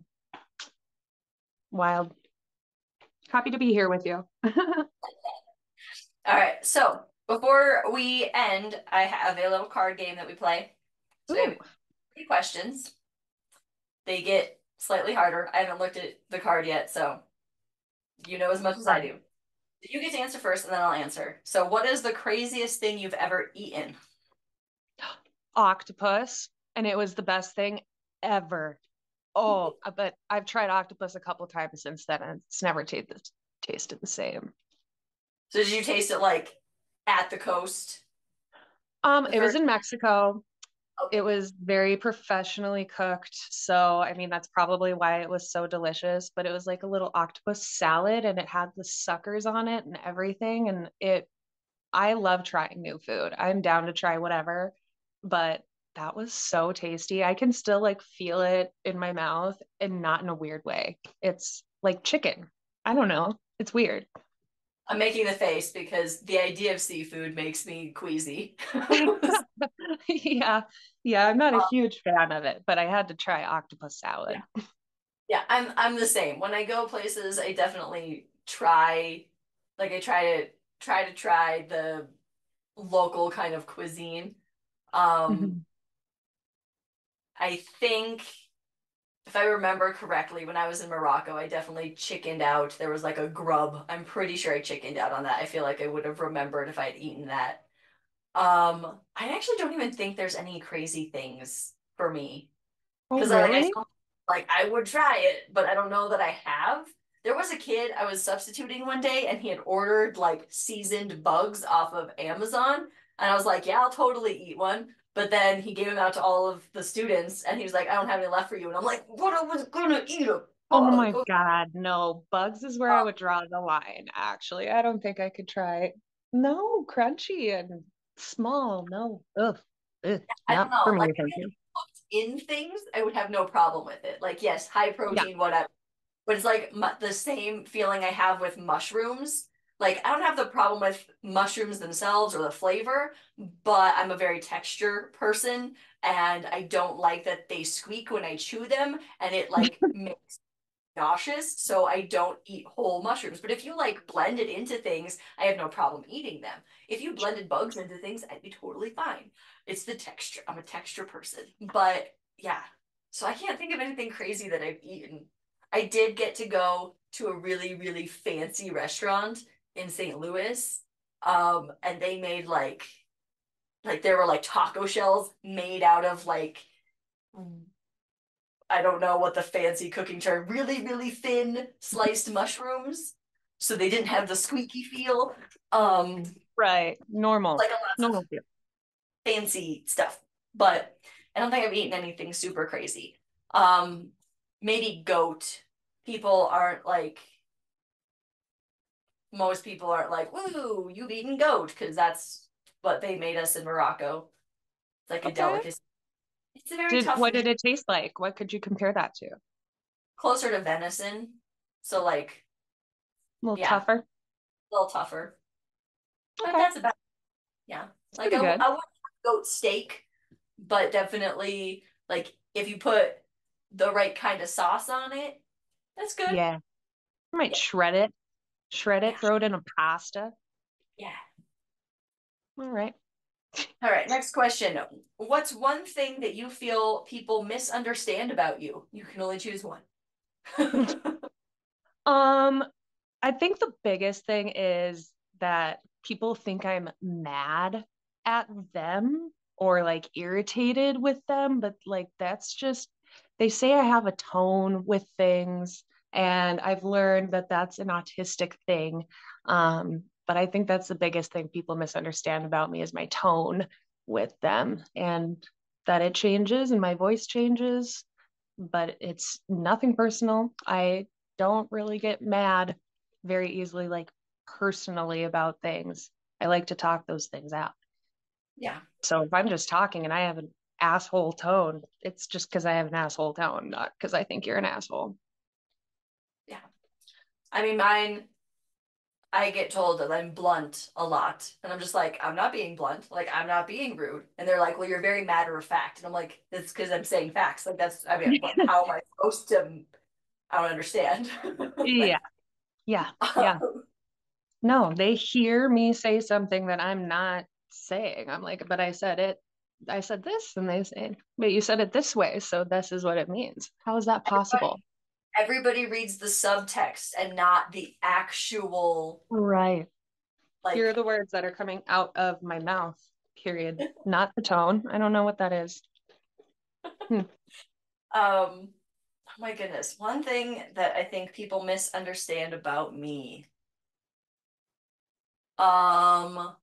wild. Happy to be here with you. All right. So before we end, I have a little card game that we play. So we have Ooh, 3 questions. They get slightly harder. I haven't looked at the card yet, so you know as much as I fun. do. You get to answer first, and then I'll answer. So, what is the craziest thing you've ever eaten? Octopus, and it was the best thing ever. Oh, but I've tried octopus a couple times since then, and it's never tasted the same. So, did you taste it like at the coast the It was first? in Mexico. It Okay. was very professionally cooked. So, I mean, that's probably why it was so delicious. But it was like a little octopus salad and it had the suckers on it and everything. I love trying new food. I'm down to try whatever. But that was so tasty. I can still like feel it in my mouth and not in a weird way. It's like chicken. I don't know. It's weird. I'm making the face because the idea of seafood makes me queasy. Yeah. Yeah, I'm not a huge fan of it, but I had to try octopus Yeah. salad. Yeah, I'm the same. When I go places, I definitely try like I try the local kind of cuisine. Um, Mhm. I think if I remember correctly, when I was in Morocco, I definitely chickened out. There was like a grub. I'm pretty sure I chickened out on that. I feel like I would have remembered if I had eaten that. I actually don't even think there's any crazy things for me. Oh, Because I really? felt like I would try it, but I don't know that I have. There was a kid I was substituting one day, and he had ordered like seasoned bugs off of Amazon, and I was like, "Yeah, I'll totally eat one." But then he gave them out to all of the students, and he was like, "I don't have any left for you." And I'm like, "But I was gonna eat a Oh bug." my God, no. Bugs is where I would draw the line, actually. I don't think I could try it. No, crunchy and small. No. Ugh. Ugh. I don't Not for know. me, Like thank you. in things, I would have no problem with it. Like, yes, high Yeah. protein, whatever. But it's like the same feeling I have with mushrooms. Like, I don't have the problem with mushrooms themselves or the flavor, but I'm a very texture person, and I don't like that they squeak when I chew them, and it like makes nauseous, so I don't eat whole mushrooms. But if you like blend it into things, I have no problem eating them. If you blended bugs into things, I'd be totally fine. It's the texture. I'm a texture person. But yeah, so I can't think of anything crazy that I've eaten. I did get to go to a really, really fancy restaurant in St. Louis. And they made like there were like taco shells made out of like I don't know what the fancy cooking term, really, really thin sliced mushrooms. So they didn't have the squeaky feel. Right. Normal. Like a lot of Normal feel. fancy stuff. But I don't think I've eaten anything super crazy. Um, maybe goat. People aren't like most people aren't like, woo, you've eaten goat, because that's what they made us in Morocco. It's like a Okay. delicacy. It's a very Did tough what did meat, it taste like? What could you compare that to? A closer to venison. So like, little yeah, tougher. a little tougher. But Okay. that's about yeah. It's Like pretty good. I wouldn't have goat steak, but definitely like if you put the right kind of sauce on it, that's good. Yeah. I might Yeah, shred yeah, it, throw it in a pasta. yeah. All right. All right, next question. What's one thing that you feel people misunderstand about you? You can only choose one. Um, I think the biggest thing is that people think I'm mad at them or like irritated with them, but like that's just, they say I have a tone with things, and I've learned that that's an autistic thing. But I think that's the biggest thing people misunderstand about me is my tone with them, and that it changes and my voice changes, but it's nothing personal. I don't really get mad very easily, like personally about things. I like to talk those things out. Yeah, So if I'm just talking and I have an asshole tone, it's just because I have an asshole tone, not because I think you're an asshole. yeah. I mean, mine, I get told that I'm blunt a lot. And I'm just like, I'm not being blunt. Like, I'm not being rude. And they're like, well, you're very matter of fact. And I'm like, that's because I'm saying facts. Like, that's, I mean, what, how am I supposed to? I don't understand. Yeah, Like, yeah, yeah. No, they hear me say something that I'm not saying. I'm like, but I said it. I said this, and they say, but you said it this way, so this is what it means. How is that possible? everybody reads the subtext and not the actual, Right. Here are like, the words that are coming out of my mouth, period. Not the tone. I don't know what that is. Hmm. oh my goodness. One thing that I think people misunderstand about me. Um,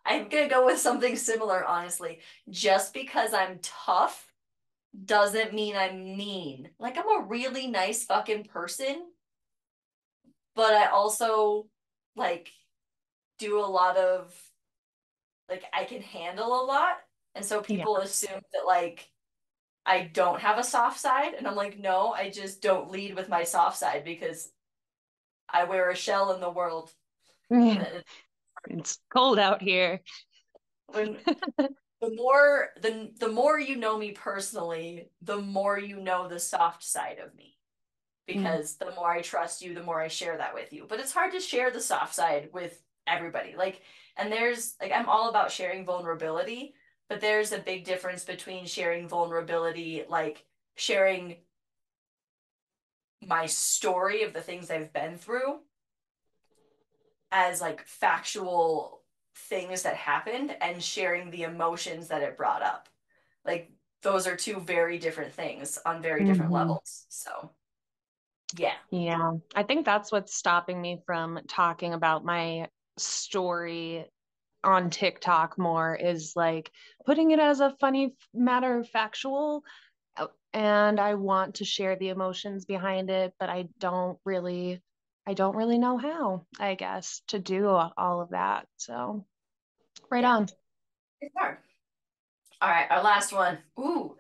I'm gonna go with something similar, honestly. Just because I'm tough doesn't mean I'm mean. Like, I'm a really nice fucking person, but I also like do a lot of like I can handle a lot. And so Yeah. people assume that like I don't have a soft side. And I'm like, no, I just don't lead with my soft side because I wear a shell in the world. Yeah. And It's cold out here. when the more you know me personally, the more you know the soft side of me. Mm. Because the more I trust you, the more I share that with you. But it's hard to share the soft side with everybody. Like, and there's like, I'm all about sharing vulnerability, but there's a big difference between sharing vulnerability, like sharing my story of the things I've been through as like factual things that happened and sharing the emotions that it brought up. Like, those are two very different things on very different Hmm. levels. So, yeah. Yeah. I think that's what's stopping me from talking about my story on TikTok more is like putting it as a funny matter of factual. And I want to share the emotions behind it, but I don't really know how, I guess, to do all of that. So, right Yeah. on. It's hard. All right, our last one. Ooh.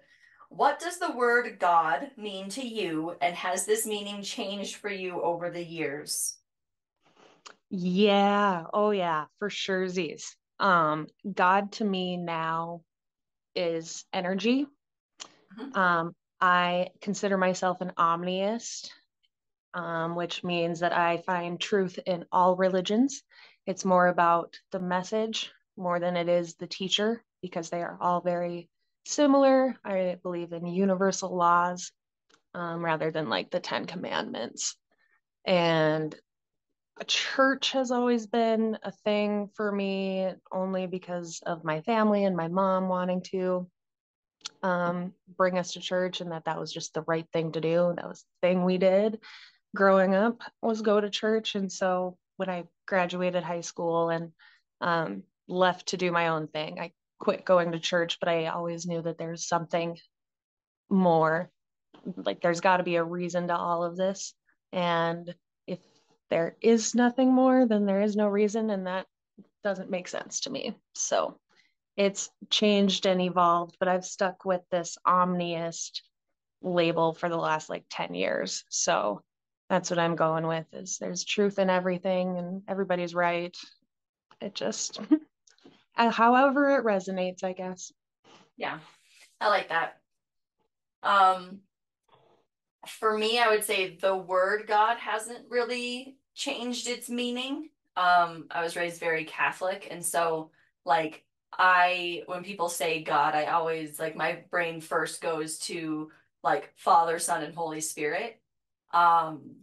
What does the word God mean to you, and has this meaning changed for you over the years? Yeah. Oh yeah, for sure, Z's. God to me now. is energy. Mhm. I consider myself an omniist, which means that I find truth in all religions. It's more about the message more than it is the teacher, because they are all very similar. I believe in universal laws, rather than like the Ten Commandments. And a church has always been a thing for me, only because of my family and my mom wanting to bring us to church, and that was just the right thing to do. That was the thing we did growing up, was go to church. And so when I graduated high school and left to do my own thing, I quit going to church, but I always knew that there's something more. Like there's got to be a reason to all of this. And if there is nothing more, then there is no reason. And that doesn't make sense to me. So it's changed and evolved, but I've stuck with this omniist label for the last like 10 years. So that's what I'm going with, is there's truth in everything and everybody's right. It just, however it resonates, I guess. Yeah, I like that. Um, for me, I would say the word God hasn't really changed its meaning. I was raised very Catholic, and so like when people say God, I always like my brain first goes to like Father, Son, and Holy Spirit. Um,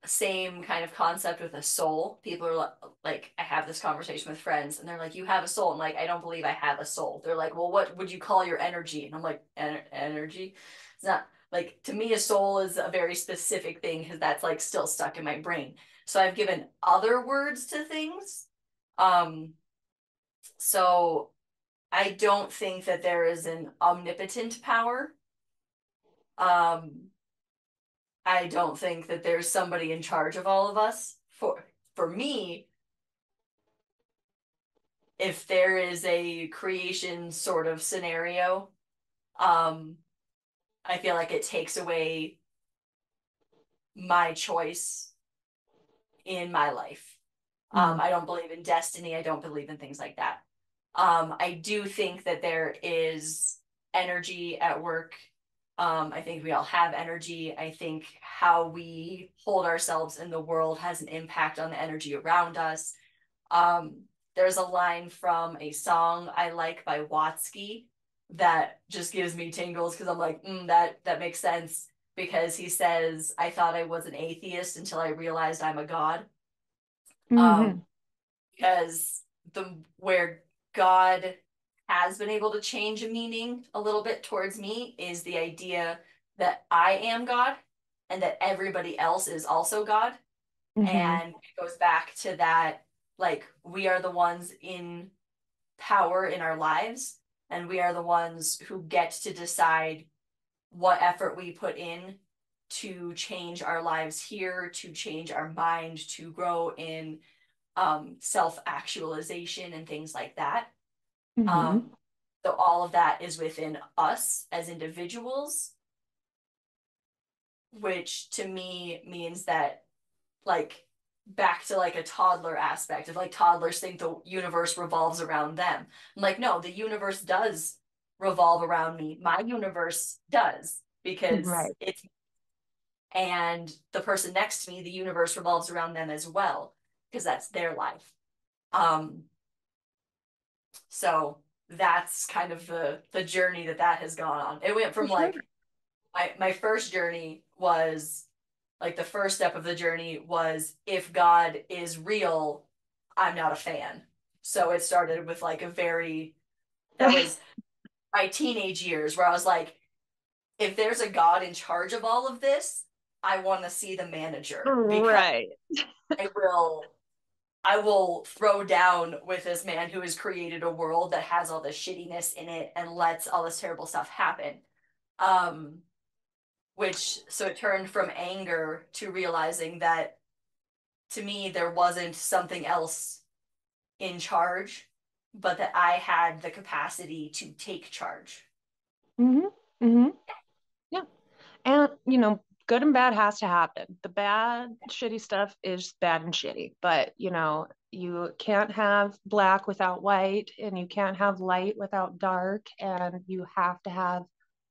Same kind of concept with a soul. People are like, I have this conversation with friends, and they're like, "You have a soul." I'm like, "I don't believe I have a soul." They're like, "Well, what would you call your energy?" And I'm like, Energy? It's not like to me, a soul is a very specific thing because that's like still stuck in my brain. So I've given other words to things. Um, so I don't think that there is an omnipotent power. Um, I don't think that there's somebody in charge of all of us. For me, if there is a creation sort of scenario, um, I feel like it takes away my choice in my life. Mm-hmm. I don't believe in destiny. I don't believe in things like that. I do think that there is energy at work. I think we all have energy. I think how we hold ourselves in the world has an impact on the energy around us. Um, there's a line from a song I like by Watsky that just gives me tingles because I'm like, that makes sense. Because he says, "I thought I was an atheist until I realized I'm a god." Mm-hmm. Um, because the where God has been able to change a meaning a little bit towards me is the idea that I am God and that everybody else is also God. Mm-hmm. And it goes back to that, like, we are the ones in power in our lives, and we are the ones who get to decide what effort we put in to change our lives here, to change our mind, to grow in self-actualization and things like that. Mm-hmm. Um, so all of that is within us as individuals, which to me means that like back to like a toddler aspect of like toddlers think the universe revolves around them. I'm like, no, the universe does revolve around me. My universe does because Right. it's and the person next to me, the universe revolves around them as well because that's their life. Um, so that's kind of the journey that has gone on. It went For from sure. like my first journey was like the first step of the journey was if God is real, I'm not a fan. So it started with like a very that was my teenage years where I was like, if there's a God in charge of all of this, I want to see the manager because Right. I will I will throw down with this man who has created a world that has all this shittiness in it and lets all this terrible stuff happen. Um, which so it turned from anger to realizing that to me there wasn't something else in charge, but that I had the capacity to take charge. Mm-hmm. Mm-hmm. Yeah. And, good and bad has to happen. The bad, shitty stuff is bad and shitty, but you can't have black without white, and you can't have light without dark, and you have to have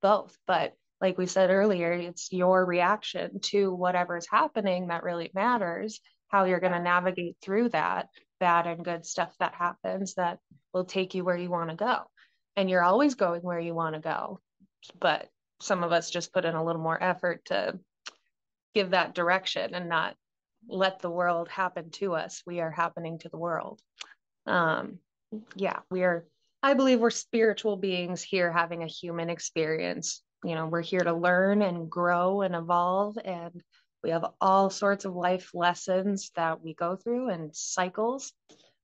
both. But like we said earlier, it's your reaction to whatever's happening that really matters, how you're going to navigate through that bad and good stuff that happens that will take you where you want to go. And you're always going where you want to go. But some of us just put in a little more effort to give that direction and not let the world happen to us. We are happening to the world. Yeah, I believe we're spiritual beings here having a human experience. We're here to learn and grow and evolve, and we have all sorts of life lessons that we go through and cycles.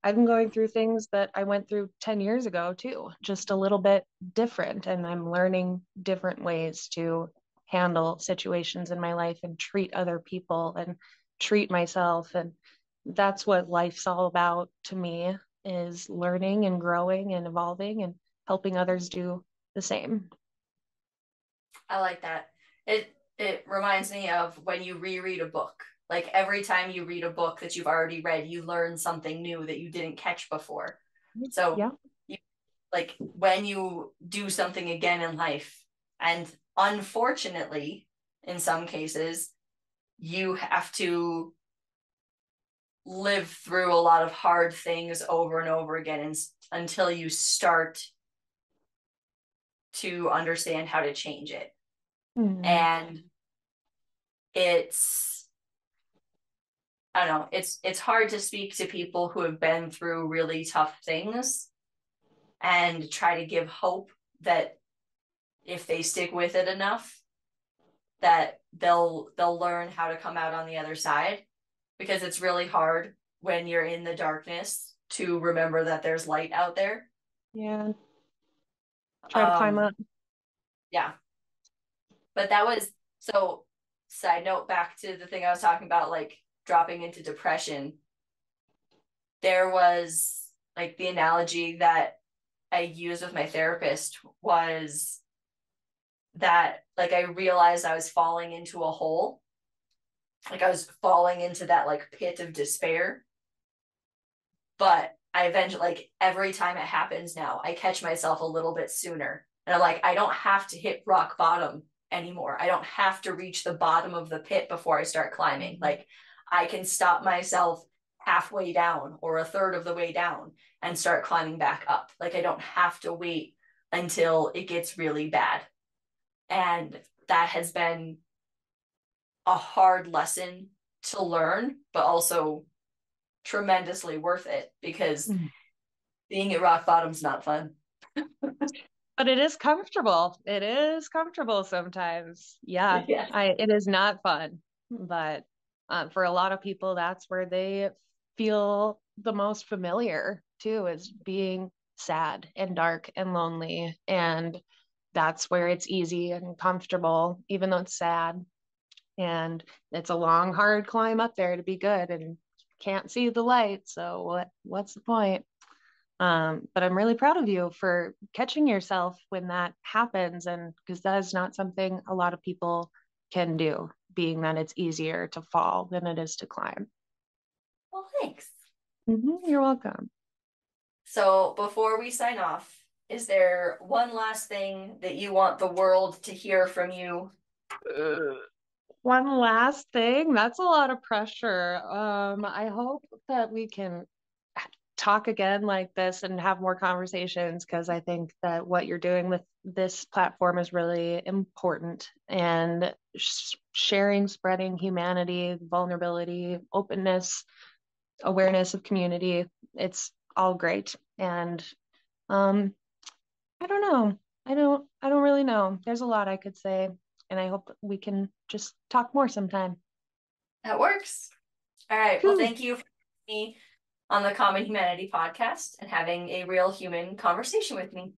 I've been going through things that I went through 10 years ago too, just a little bit different. And I'm learning different ways to handle situations in my life and treat other people and treat myself. And that's what life's all about to me, is learning and growing and evolving and helping others do the same. I like that. It reminds me of when you reread a book. Like every time you read a book that you've already read, you learn something new that you didn't catch before. So Yeah. you, like when you do something again in life, and unfortunately, in some cases, you have to live through a lot of hard things over and over again until you start to understand how to change it. And it's I don't know, it's hard to speak to people who have been through really tough things and try to give hope that if they stick with it enough, that they'll learn how to come out on the other side, because it's really hard when you're in the darkness to remember that there's light out there. Yeah. Try to climb up. Yeah. But that was so, side note, back to the thing I was talking about, like dropping into depression. There was like the analogy that I used with my therapist was that like I realized I was falling into a hole. Like I was falling into that like pit of despair. But I eventually, like every time it happens now, I catch myself a little bit sooner. And I'm like, I don't have to hit rock bottom anymore. I don't have to reach the bottom of the pit before I start climbing. Like I can stop myself halfway down or a third of the way down and start climbing back up. Like I don't have to wait until it gets really bad. And that has been a hard lesson to learn, but also tremendously worth it, because being at rock bottom's not fun. But it is comfortable. It is comfortable sometimes. Yeah, Yeah. it is not fun, but for a lot of people, that's where they feel the most familiar too, is being sad and dark and lonely. And that's where it's easy and comfortable, even though it's sad. And it's a long, hard climb up there to be good, and can't see the light. So what's the point? But I'm really proud of you for catching yourself when that happens, and because that is not something a lot of people can do, being that it's easier to fall than it is to climb. Well, thanks. You're welcome. So before we sign off, is there one last thing that you want the world to hear from you? One last thing, that's a lot of pressure. I hope that we can talk again like this and have more conversations, because I think that what you're doing with this platform is really important, and sharing, spreading humanity, vulnerability, openness, awareness of community, it's all great. And I don't know. I don't really know. There's a lot I could say, and I hope we can just talk more sometime. That works. All right. Well, Whew. thank you for me on the Common Humanity podcast and having a real human conversation with me.